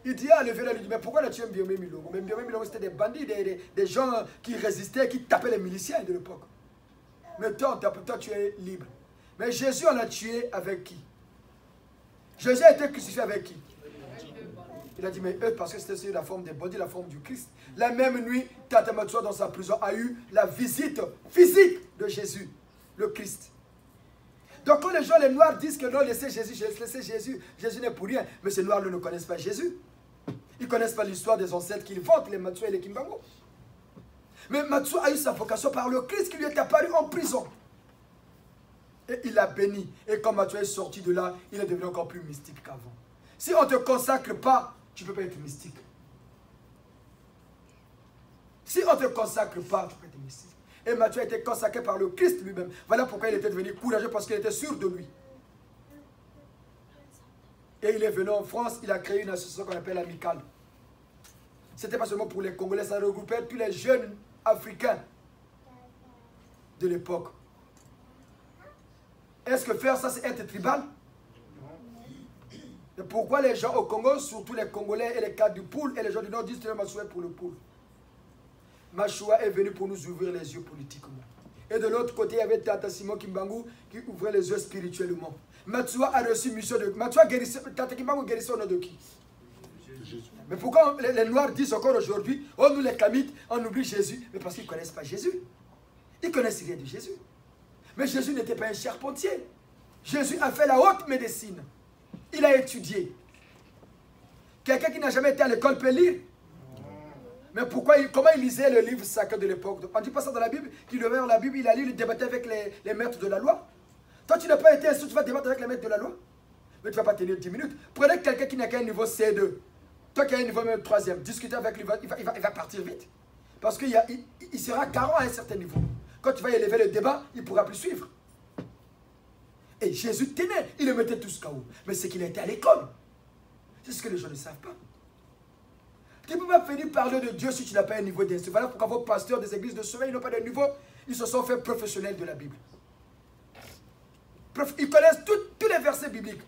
Il dit, ah le vieux là, lui dit, mais pourquoi on a tué Mbiemo et Milongo? Mais Mbiemo et Milongo c'était des bandits, des gens qui résistaient, qui tapaient les miliciens de l'époque. Mais toi, tu es libre. Mais Jésus, on l'a tué avec qui? Jésus a été crucifié avec qui? Il a dit, mais eux, parce que c'était la forme des bandits, la forme du Christ. La même nuit, Tata Matsua, dans sa prison, a eu la visite physique de Jésus, le Christ. Donc quand les gens, les Noirs, disent que non, laissez Jésus, Jésus n'est pour rien. Mais ces Noirs ne connaissent pas Jésus. Ils ne connaissent pas l'histoire des ancêtres qu'ils vantent, les Matsua et les Kimbango. Mais Matsua a eu sa vocation par le Christ qui lui est apparu en prison. Et il l'a béni. Et quand Matsua est sorti de là, il est devenu encore plus mystique qu'avant. Si on ne te consacre pas, tu ne peux pas être mystique. Si on ne te consacre pas, tu peux être mystique. Et Matthieu a été consacré par le Christ lui-même. Voilà pourquoi il était devenu courageux, parce qu'il était sûr de lui. Et il est venu en France, il a créé une association qu'on appelle Amicale. Ce n'était pas seulement pour les Congolais, ça regroupait tous les jeunes Africains de l'époque. Est-ce que faire ça, c'est être tribal? Et pourquoi les gens au Congo, surtout les Congolais et les cadres du poule et les gens du Nord disent que Machoua est pour le poule? Machoua est venu pour nous ouvrir les yeux politiquement. Et de l'autre côté, il y avait Tata Simon Kimbangu qui ouvrait les yeux spirituellement. Machoua a reçu mission de... Machoua guérissait... Tata Kimbangu guérissait au nom de qui? Mais pourquoi les Noirs disent encore aujourd'hui, oh nous les Kamites, on oublie Jésus? Mais parce qu'ils ne connaissent pas Jésus. Ils ne connaissent rien de Jésus. Mais Jésus n'était pas un charpentier. Jésus a fait la haute médecine. Il a étudié. Quelqu'un qui n'a jamais été à l'école peut lire. Mais comment il lisait le livre sacré de l'époque? On ne dit pas ça dans la Bible, qu'il ouvrait la Bible, il a lu, il débattait avec les maîtres de la loi. Toi, tu n'as pas été instruit, tu vas débattre avec les maîtres de la loi. Mais tu ne vas pas tenir 10 minutes. Prenez quelqu'un qui n'a qu'un niveau C2. Toi qui as un niveau même 3e, discutez avec lui, il va partir vite. Parce qu'il sera carent à un certain niveau. Quand tu vas élever le débat, il ne pourra plus suivre. Et Jésus tenait, il le mettait tous KO. Mais c'est qu'il a été à l'école. C'est ce que les gens ne savent pas. Tu ne peux pas finir parler de Dieu si tu n'as pas un niveau d'instruction. Voilà pourquoi vos pasteurs des églises de sommeil n'ont pas de niveau. Ils se sont fait professionnels de la Bible. Ils connaissent tous les versets bibliques.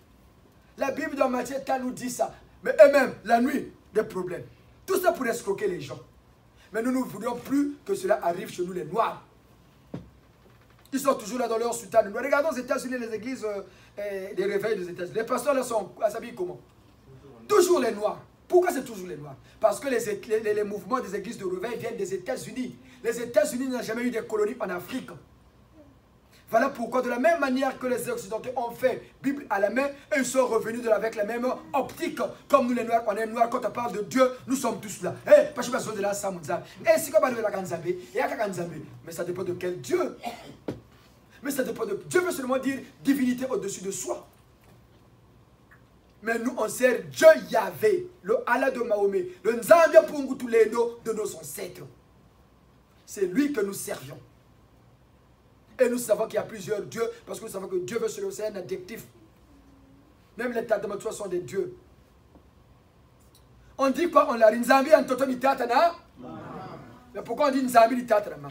La Bible dans Matthieu nous dit ça. Mais eux-mêmes, la nuit, des problèmes. Tout ça pour escroquer les gens. Mais nous ne voudrions plus que cela arrive chez nous, les Noirs. Ils sont toujours là dans leur soutane. Nous regardons aux États-Unis, les églises, des réveils des États-Unis. Les pasteurs là sont s'habillent comment? Toujours les Noirs. Pourquoi c'est toujours les Noirs? Parce que les mouvements des églises de réveil viennent des États-Unis. Les États-Unis n'ont jamais eu de colonies en Afrique. Voilà pourquoi, de la même manière que les Occidentaux ont fait Bible à la main, ils sont revenus avec la même optique. Comme nous les Noirs, on est Noirs, quand on parle de Dieu, nous sommes tous là. Mais ça dépend de quel Dieu. Mais ça dépend de... Dieu veut seulement dire divinité au-dessus de soi. Mais nous, on sert Dieu Yahvé, le Allah de Mahomet, le Nzambia Pungutulendo de nos ancêtres. C'est lui que nous servions. Et nous savons qu'il y a plusieurs dieux, parce que nous savons que Dieu veut seulement c'est un adjectif. Même les Tatamatois sont des dieux. On dit quoi? On l'a dit Nzambi en toto mitatana. Mais pourquoi on dit Nzambi mitatana?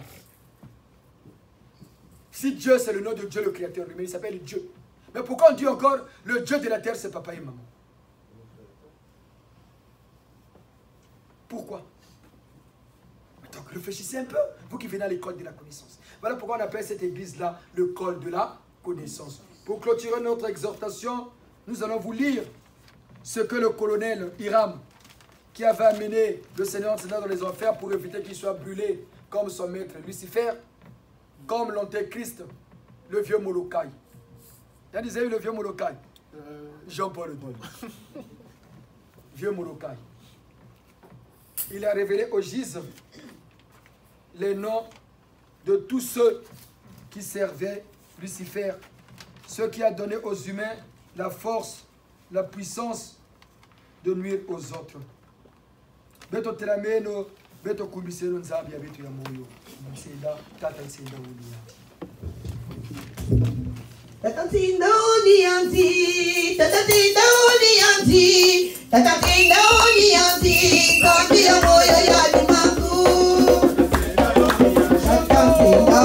Si Dieu c'est le nom de Dieu le créateur, mais il s'appelle Dieu. Mais pourquoi on dit encore le Dieu de la terre c'est papa et maman? Pourquoi? Donc réfléchissez un peu, vous qui venez à l'école de la connaissance. Voilà pourquoi on appelle cette église-là le col de la connaissance. Pour clôturer notre exhortation, nous allons vous lire ce que le colonel Hiram, qui avait amené le Seigneur dans les enfers pour éviter qu'il soit brûlé comme son maître Lucifer, comme l'antéchrist, le vieux Molokai. Il y a le vieux Molokai. Jean-Paul II. Vieux Molokai. Il a révélé au Gise les noms de tous ceux qui servaient Lucifer, ceux qui a donné aux humains la force, la puissance de nuire aux autres. Beto telameno, beto kumbiseno nzabia beto ya moyo. Msenda, tata nsenda uliati. Tata nsenda uliati, tata nsenda uliati, tata nsenda uliati, kambi ya moyo ya limangu. Tata nsenda.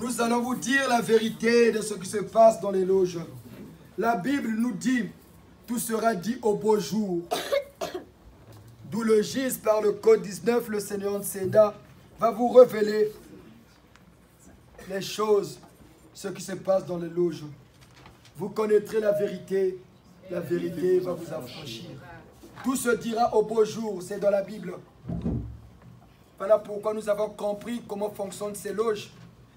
Nous allons vous dire la vérité de ce qui se passe dans les loges. La Bible nous dit, tout sera dit au beau jour. D'où le gise par le code 19, le Seigneur Nsenda va vous révéler les choses, ce qui se passe dans les loges. Vous connaîtrez la vérité va vous affranchir. Tout se dira au beau jour, c'est dans la Bible. Voilà pourquoi nous avons compris comment fonctionnent ces loges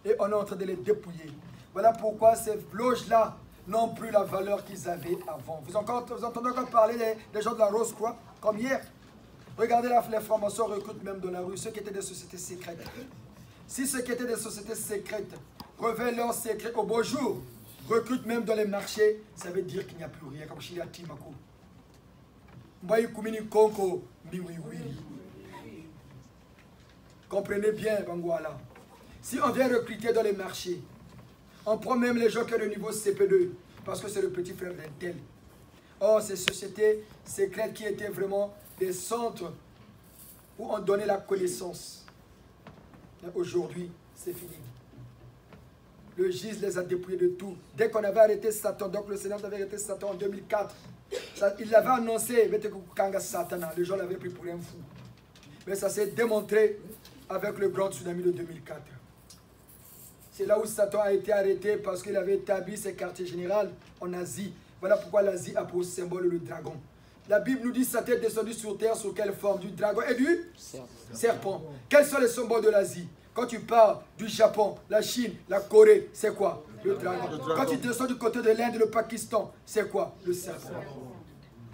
et on est en train de les dépouiller. Voilà pourquoi ces loges-là n'ont plus la valeur qu'ils avaient avant. Vous entendez encore parler des gens de la Rose-Croix, comme hier. Regardez là, les francs-maçons recrutent même dans la rue ceux qui étaient des sociétés secrètes. Si ceux qui étaient des sociétés secrètes révèlent leurs secrets au beau jour, recrutent même dans les marchés, ça veut dire qu'il n'y a plus rien, comme chez Timako. Comprenez bien, Bangwala. Si on vient recruter dans les marchés, on prend même les gens qui ont le niveau CP2, parce que c'est le petit frère d'un tel. Or, ces sociétés secrètes qui étaient vraiment des centres où on donnait la connaissance. Aujourd'hui, c'est fini. Le GIS les a dépouillés de tout. Dès qu'on avait arrêté Satan, donc le Seigneur avait arrêté Satan en 2004, il l'avait annoncé, les gens l'avaient pris pour un fou. Mais ça s'est démontré avec le grand tsunami de 2004. C'est là où Satan a été arrêté parce qu'il avait établi ses quartiers généraux en Asie. Voilà pourquoi l'Asie a pour symbole le dragon. La Bible nous dit que Satan est descendu sur terre sous quelle forme? Du dragon et du serpent. Quels sont les symboles de l'Asie? Quand tu parles du Japon, la Chine, la Corée, c'est quoi? Le dragon. Quand tu descends du côté de l'Inde, le Pakistan, c'est quoi? Le serpent.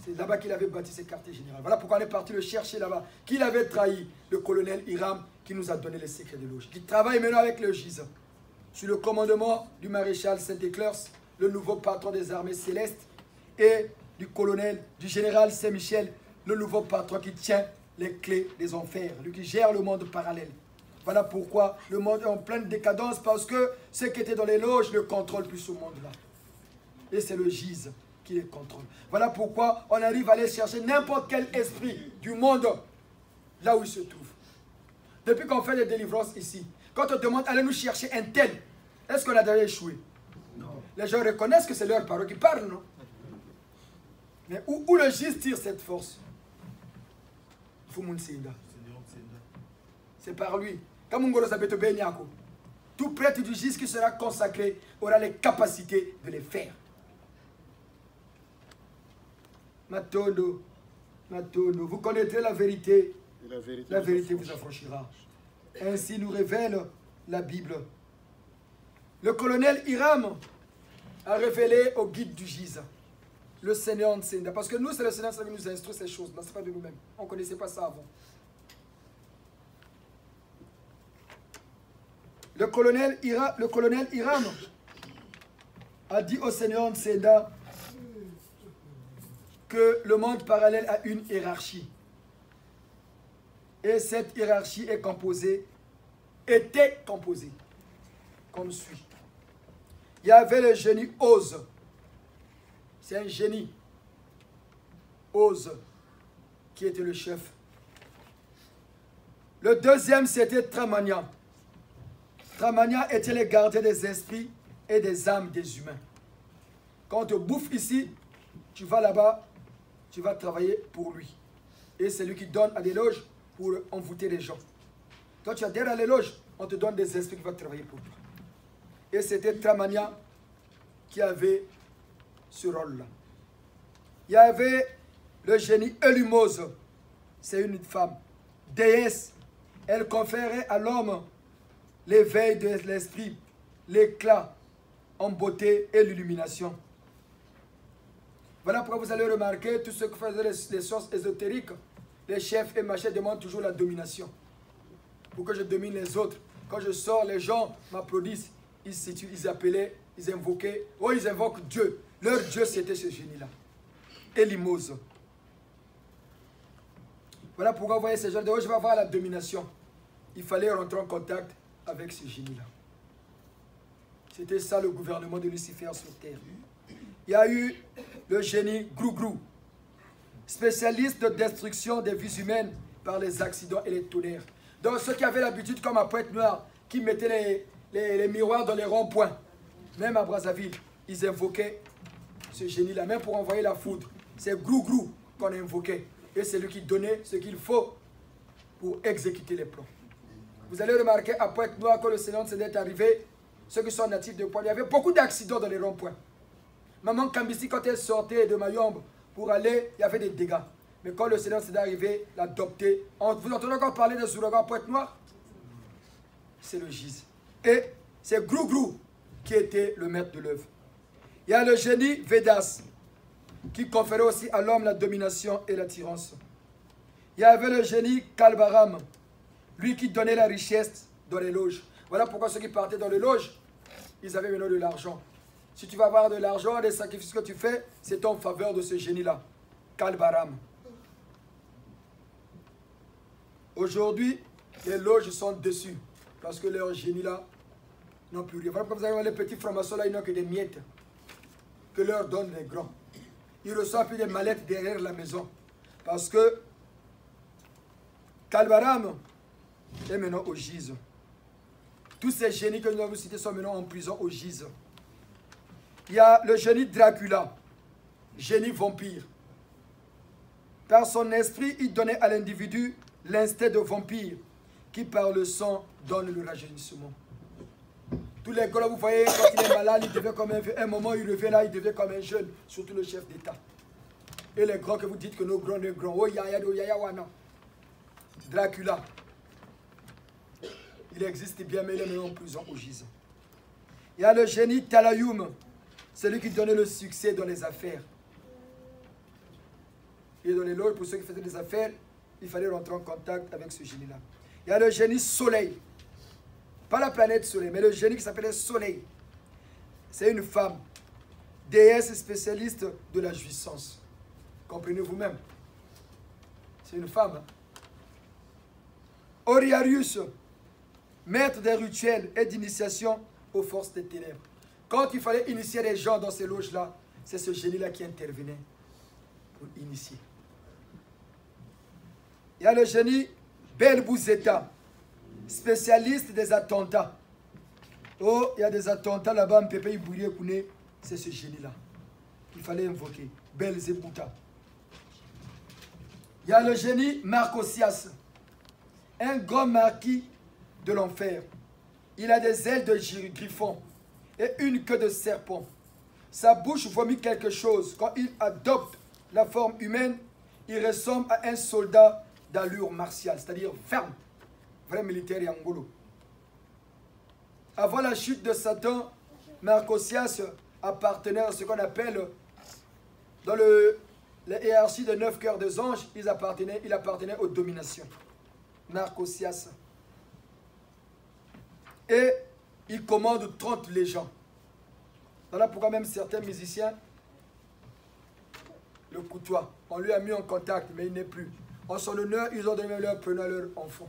C'est là-bas qu'il avait bâti ses quartiers généraux. Voilà pourquoi on est parti le chercher là-bas. Qui l'avait trahi? Le colonel Hiram qui nous a donné les secrets de loge. Qui travaille maintenant avec le GIS. Sous le commandement du maréchal Saint-Éclair, le nouveau patron des armées célestes, et du colonel, du général Saint-Michel, le nouveau patron qui tient les clés des enfers, lui qui gère le monde parallèle. Voilà pourquoi le monde est en pleine décadence, parce que ceux qui étaient dans les loges ne contrôlent plus ce monde-là. Et c'est le GIS qui les contrôle. Voilà pourquoi on arrive à aller chercher n'importe quel esprit du monde là où il se trouve. Depuis qu'on fait les délivrances ici, quand on demande allez nous chercher un tel, est-ce qu'on a déjà échoué? Non. Les gens reconnaissent que c'est leur parole qui parle, non? Mais où le GIS tire cette force? C'est par lui. Tout prêtre du GIS qui sera consacré aura les capacités de les faire. Matondo, vous connaîtrez la vérité. La vérité vous affranchira. Ainsi nous révèle la Bible. Le colonel Hiram a révélé au guide du GIS, le Seigneur Nsenda. Parce que nous, c'est le Seigneur qui nous instruit ces choses. Ce n'est pas de nous-mêmes. On ne connaissait pas ça avant. Le colonel Hiram a dit au Seigneur Nsenda que le monde parallèle a une hiérarchie. Et cette hiérarchie est était composée comme suit. Il y avait le génie Oz. C'est un génie. Oz, qui était le chef. Le deuxième, c'était Tramania. Tramania était le gardien des esprits et des âmes des humains. Quand on te bouffe ici, tu vas là-bas, tu vas travailler pour lui. Et c'est lui qui donne à des loges pour envoûter les gens. Quand tu adhères à les loges, on te donne des esprits qui vont travailler pour toi. Et c'était Tramania qui avait ce rôle-là. Il y avait le génie Elumose. C'est une femme, déesse. Elle conférait à l'homme l'éveil de l'esprit, l'éclat en beauté et l'illumination. Voilà pourquoi vous allez remarquer, tous ceux qui faisaient les sciences ésotériques, les chefs et machins demandent toujours la domination. Pour que je domine les autres. Quand je sors, les gens m'applaudissent. Ils appelaient, ils invoquaient. Oh, ils invoquent Dieu. Leur Dieu, c'était ce génie-là. Elimose. Voilà pourquoi vous voyez ces gens de oh, je vais avoir la domination. Il fallait rentrer en contact avec ce génie-là. C'était ça le gouvernement de Lucifer sur terre. Il y a eu le génie Grou-Grou, spécialiste de destruction des vies humaines par les accidents et les tonnerres. Donc ceux qui avaient l'habitude, comme à Pointe-Noire, qui mettaient les miroirs dans les ronds-points. Même à Brazzaville, ils invoquaient ce génie-là, même pour envoyer la foudre. C'est Grou-Grou qu'on invoquait. Et c'est lui qui donnait ce qu'il faut pour exécuter les plans. Vous allez remarquer à Pointe-Noire, quand le Seigneur est arrivé, ceux qui sont natifs de Pointe, il y avait beaucoup d'accidents dans les ronds-points. Maman Kambisi, quand elle sortait de Mayombe pour aller, il y avait des dégâts. Mais quand le Seigneur est arrivé, l'adopter. Vous entendez encore parler de Souraga à Pointe-Noire? C'est le Gise. Et c'est Grou-Grou qui était le maître de l'œuvre. Il y a le génie Vedas qui conférait aussi à l'homme la domination et l'attirance. Il y avait le génie Kalbaram, lui qui donnait la richesse dans les loges. Voilà pourquoi ceux qui partaient dans les loges, ils avaient maintenant de l'argent. Si tu vas avoir de l'argent, les sacrifices que tu fais, c'est en faveur de ce génie-là. Kalbaram. Aujourd'hui, les loges sont dessus parce que leurs génies-là n'ont plus rien. Voilà pourquoi vous avez les petits francs-maçons là, ils n'ont que des miettes que leur donnent les grands. Ils reçoivent plus des mallettes derrière la maison parce que Kalbaram est maintenant au Gise. Tous ces génies que nous avons cités sont maintenant en prison au Gise. Il y a le génie Dracula, génie vampire. Par son esprit, il donnait à l'individu l'instinct de vampire qui par le sang donne le rajeunissement. Tous les gars, vous voyez, quand il est malade, il devient comme un moment, il revient là, il devient comme un jeune, surtout le chef d'État. Et les grands que vous dites que nos grands, oh yaya, wana. Dracula. Il existe bien, mais il est maintenant en prison au Gise. Il y a le génie Talayum, celui qui donnait le succès dans les affaires. Et dans les loges, pour ceux qui faisaient des affaires, il fallait rentrer en contact avec ce génie-là. Il y a le génie Soleil. Pas la planète Soleil, mais le génie qui s'appelait Soleil. C'est une femme, déesse spécialiste de la jouissance. Comprenez vous-même. C'est une femme. Hein? Oriarius, maître des rituels et d'initiation aux forces des ténèbres. Quand il fallait initier les gens dans ces loges-là, c'est ce génie-là qui intervenait pour initier. Il y a le génie Belbouzeta, spécialiste des attentats. Oh, il y a des attentats là-bas, Mpépé Ibourie Kouné, c'est ce génie-là. Il fallait invoquer. Belzebouta. Il y a le génie Marcosias, un grand marquis de l'enfer. Il a des ailes de griffon et une queue de serpent. Sa bouche vomit quelque chose. Quand il adopte la forme humaine, il ressemble à un soldat d'allure martiale, c'est-à-dire ferme, vrai militaire et angolo. Avant la chute de Satan, Marcosias appartenait à ce qu'on appelle, dans la hiérarchie de 9 cœurs des anges, il appartenait aux dominations. Marcosias. Et il commande 30 légions. Voilà pourquoi même certains musiciens le côtoient. On lui a mis en contact, mais il n'est plus. En son honneur, ils ont donné leur prénom à leur enfant.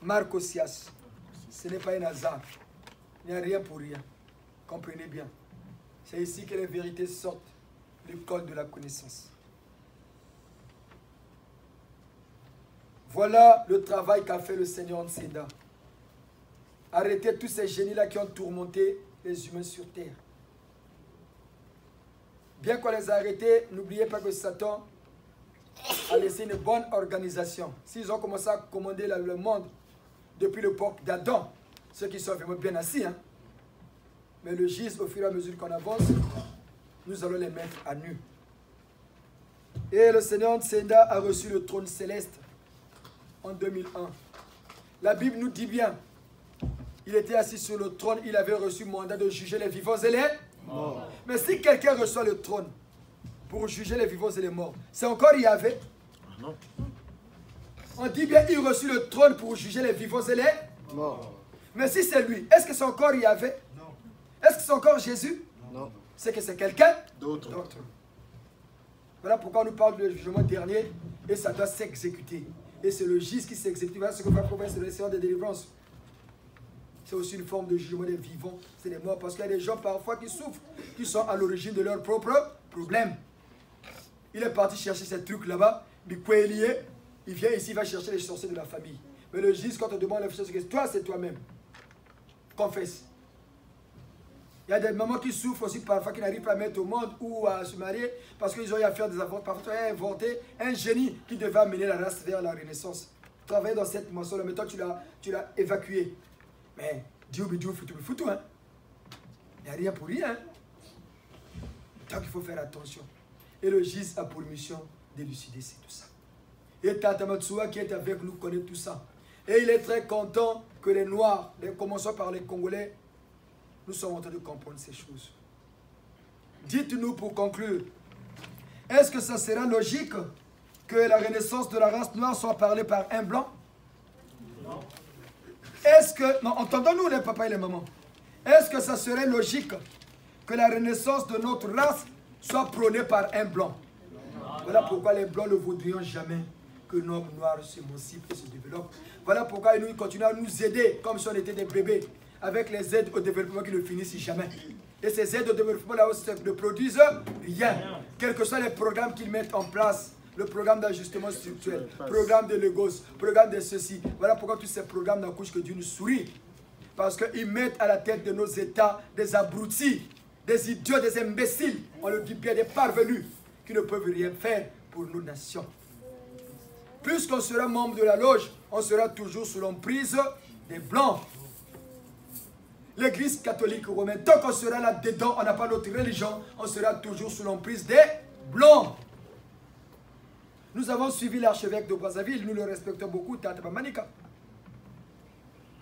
Marcosias. Ce n'est pas un hasard. Il n'y a rien pour rien. Comprenez bien. C'est ici que les vérités sortent du col de la connaissance. Voilà le travail qu'a fait le Seigneur Nsenda. Arrêtez tous ces génies-là qui ont tourmenté les humains sur terre. Bien qu'on les a arrêtés, n'oubliez pas que Satan a laissé une bonne organisation. S'ils ont commencé à commander le monde depuis l'époque d'Adam, ceux qui sont vraiment bien assis, hein? Mais le Gise, au fur et à mesure qu'on avance, nous allons les mettre à nu. Et le Seigneur Nsenda a reçu le trône céleste en 2001. La Bible nous dit bien, il était assis sur le trône, il avait reçu le mandat de juger les vivants et les morts. Mais si quelqu'un reçoit le trône pour juger les vivants et les morts, c'est encore Yahvé? Non. On dit bien, il reçut le trône pour juger les vivants et les morts. Mais si c'est lui, est-ce que c'est encore Yahvé? Non. Est-ce que c'est encore Jésus? Non. C'est que c'est quelqu'un d'autre. Voilà pourquoi on nous parle du jugement dernier et ça doit s'exécuter. Et c'est le Gise qui s'exécute. Voilà ce que va prouver, c'est le Seigneur de délivrance. C'est aussi une forme de jugement des vivants, c'est des morts. Parce qu'il y a des gens parfois qui souffrent, qui sont à l'origine de leurs propres problèmes. Il est parti chercher ces trucs là-bas, mais quoi il y est, il vient ici, il va chercher les sorciers de la famille. Mais le Gise, quand on demande la chose, c'est toi, c'est toi-même. confesse. Il y a des mamans qui souffrent aussi parfois, qui n'arrivent pas à mettre au monde ou à se marier parce qu'ils ont eu à faire des avortements. Parfois, tu as inventé un génie qui devait amener la race vers la renaissance. Travailler dans cette moisson-là, mais toi, tu l'as évacué. Mais Dieu, foutu, hein. Il n'y a rien pour rien. Hein? Donc, il faut faire attention. Et le GIS a pour mission d'élucider tout ça. Et Tata Matsua qui est avec nous connaît tout ça. Et il est très content que les Noirs, commençons par les Congolais, nous sommes en train de comprendre ces choses. Dites-nous pour conclure, est-ce que ça sera logique que la renaissance de la race noire soit parlée par un blanc? Non. Est-ce que, non, entendons-nous les papas et les mamans, est-ce que ça serait logique que la renaissance de notre race soit prônée par un blanc? Voilà pourquoi les blancs ne voudrions jamais que l'homme noir s'émancipe et se développe. Voilà pourquoi ils continuent à nous aider comme si on était des bébés, avec les aides au développement qui ne finissent jamais. Et ces aides au développement là ne produisent rien. Quels que soient les programmes qu'ils mettent en place, le programme d'ajustement structurel, programme de Lagos, programme de ceci. Voilà pourquoi tous ces programmes n'accouchent que d'une souris. Parce qu'ils mettent à la tête de nos États des abrutis, des idiots, des imbéciles, on le dit bien, des parvenus, qui ne peuvent rien faire pour nos nations. Puisqu'on sera membre de la loge, on sera toujours sous l'emprise des Blancs. L'Église catholique romaine, tant qu'on sera là-dedans, on n'a pas notre religion, on sera toujours sous l'emprise des Blancs. Nous avons suivi l'archevêque de Brazzaville, nous le respectons beaucoup, Tata Manika.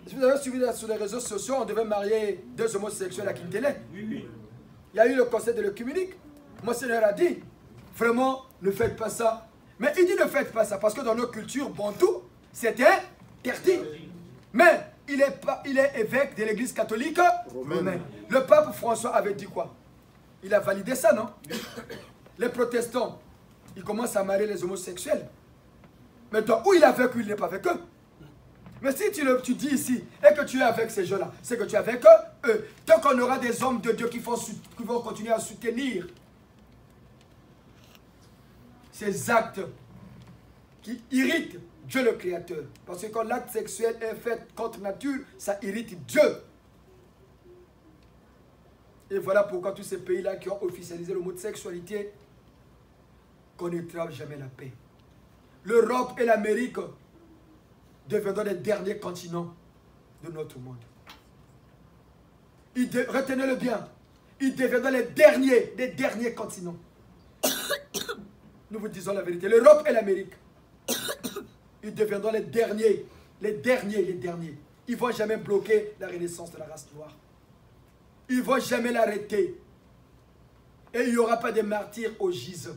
Si vous avez suivi sur les réseaux sociaux, on devait marier 2 homosexuels à Kintele. Oui. Il y a eu le conseil de l'œcuménique. Monseigneur a dit, vraiment, ne faites pas ça. Mais il dit ne faites pas ça, parce que dans nos cultures, bantou, c'était interdit. Mais il est évêque de l'église catholique romaine. Le pape François avait dit quoi? Il a validé ça, non? Les protestants, ils commencent à marier les homosexuels. Mais donc, où il est avec eux, il n'est pas avec eux. Mais si tu dis ici, et que tu es avec ces gens-là, c'est que tu es avec eux. Tant qu'on aura des hommes de Dieu qui vont continuer à soutenir ces actes qui irritent Dieu le Créateur. Parce que quand l'acte sexuel est fait contre nature, ça irrite Dieu. Et voilà pourquoi tous ces pays-là qui ont officialisé le mot de sexualité connaîtront jamais la paix. L'Europe et l'Amérique deviendront les derniers continents de notre monde. Retenez-le bien. Ils deviendront les derniers continents. Nous vous disons la vérité. L'Europe et l'Amérique, ils deviendront les derniers. Ils ne vont jamais bloquer la renaissance de la race noire. Ils ne vont jamais l'arrêter. Et il n'y aura pas de martyrs au GIS.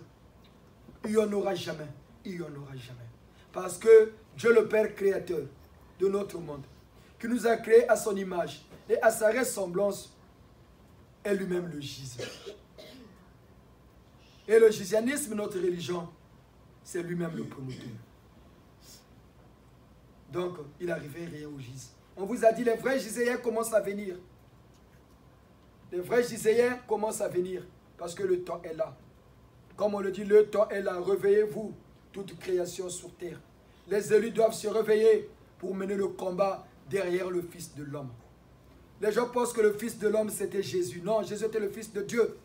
Il n'y en aura jamais. Il n'y en aura jamais. Parce que Dieu le Père créateur de notre monde, qui nous a créés à son image et à sa ressemblance, est lui-même le GIS. Et le gisianisme, notre religion, c'est lui-même le promoteur. Donc, il n'arrivait rien au GIS. On vous a dit, les vrais giséens commencent à venir. Les vrais giséens commencent à venir, parce que le temps est là. Comme on le dit, le temps est là. Réveillez-vous, toute création sur terre. Les élus doivent se réveiller pour mener le combat derrière le Fils de l'homme. Les gens pensent que le Fils de l'homme, c'était Jésus. Non, Jésus était le Fils de Dieu.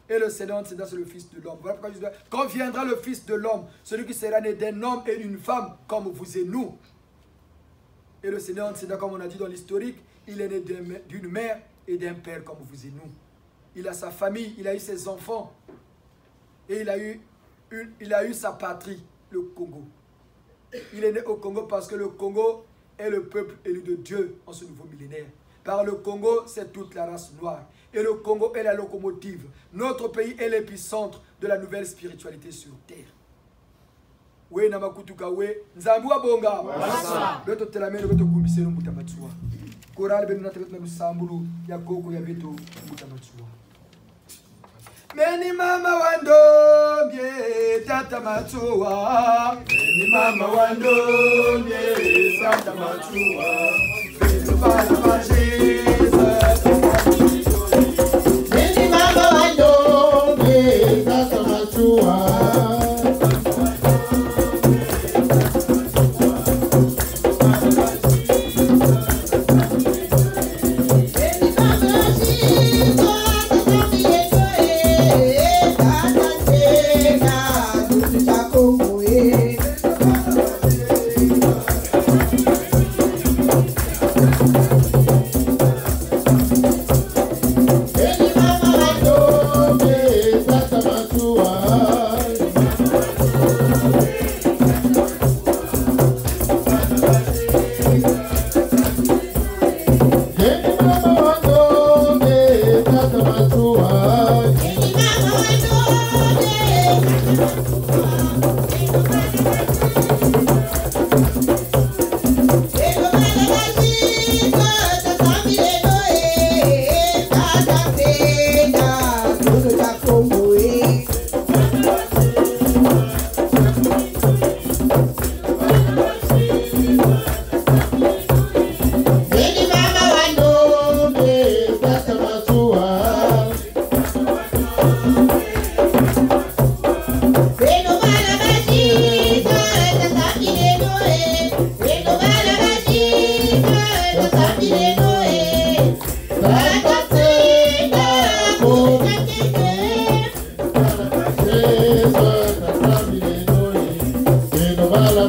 Et le Seigneur, c'est le Fils de l'homme. Voilà pourquoi je dis, quand viendra le Fils de l'homme, celui qui sera né d'un homme et d'une femme, comme vous et nous. Et le Seigneur, c'est comme on a dit dans l'historique, il est né d'une mère et d'un père, comme vous et nous. Il a sa famille, il a eu ses enfants. Et il a eu sa patrie, le Congo. Il est né au Congo parce que le Congo est le peuple élu de Dieu en ce nouveau millénaire. Par le Congo, c'est toute la race noire. Et le Congo est la locomotive. Notre pays est l'épicentre de la nouvelle spiritualité sur terre. Oui, namakutuka we, nzambua bonga. Beto telamene beto kumbiseno mutamatsua. Koral benu natabet na lusambulu ya koko ya beto mutamatsua. Meni mama wandombye tata matsua. Meni mama wandombye tata matsua. Beto bana majeza. Meni mama wandombye tata matsua.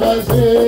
Hallelujah.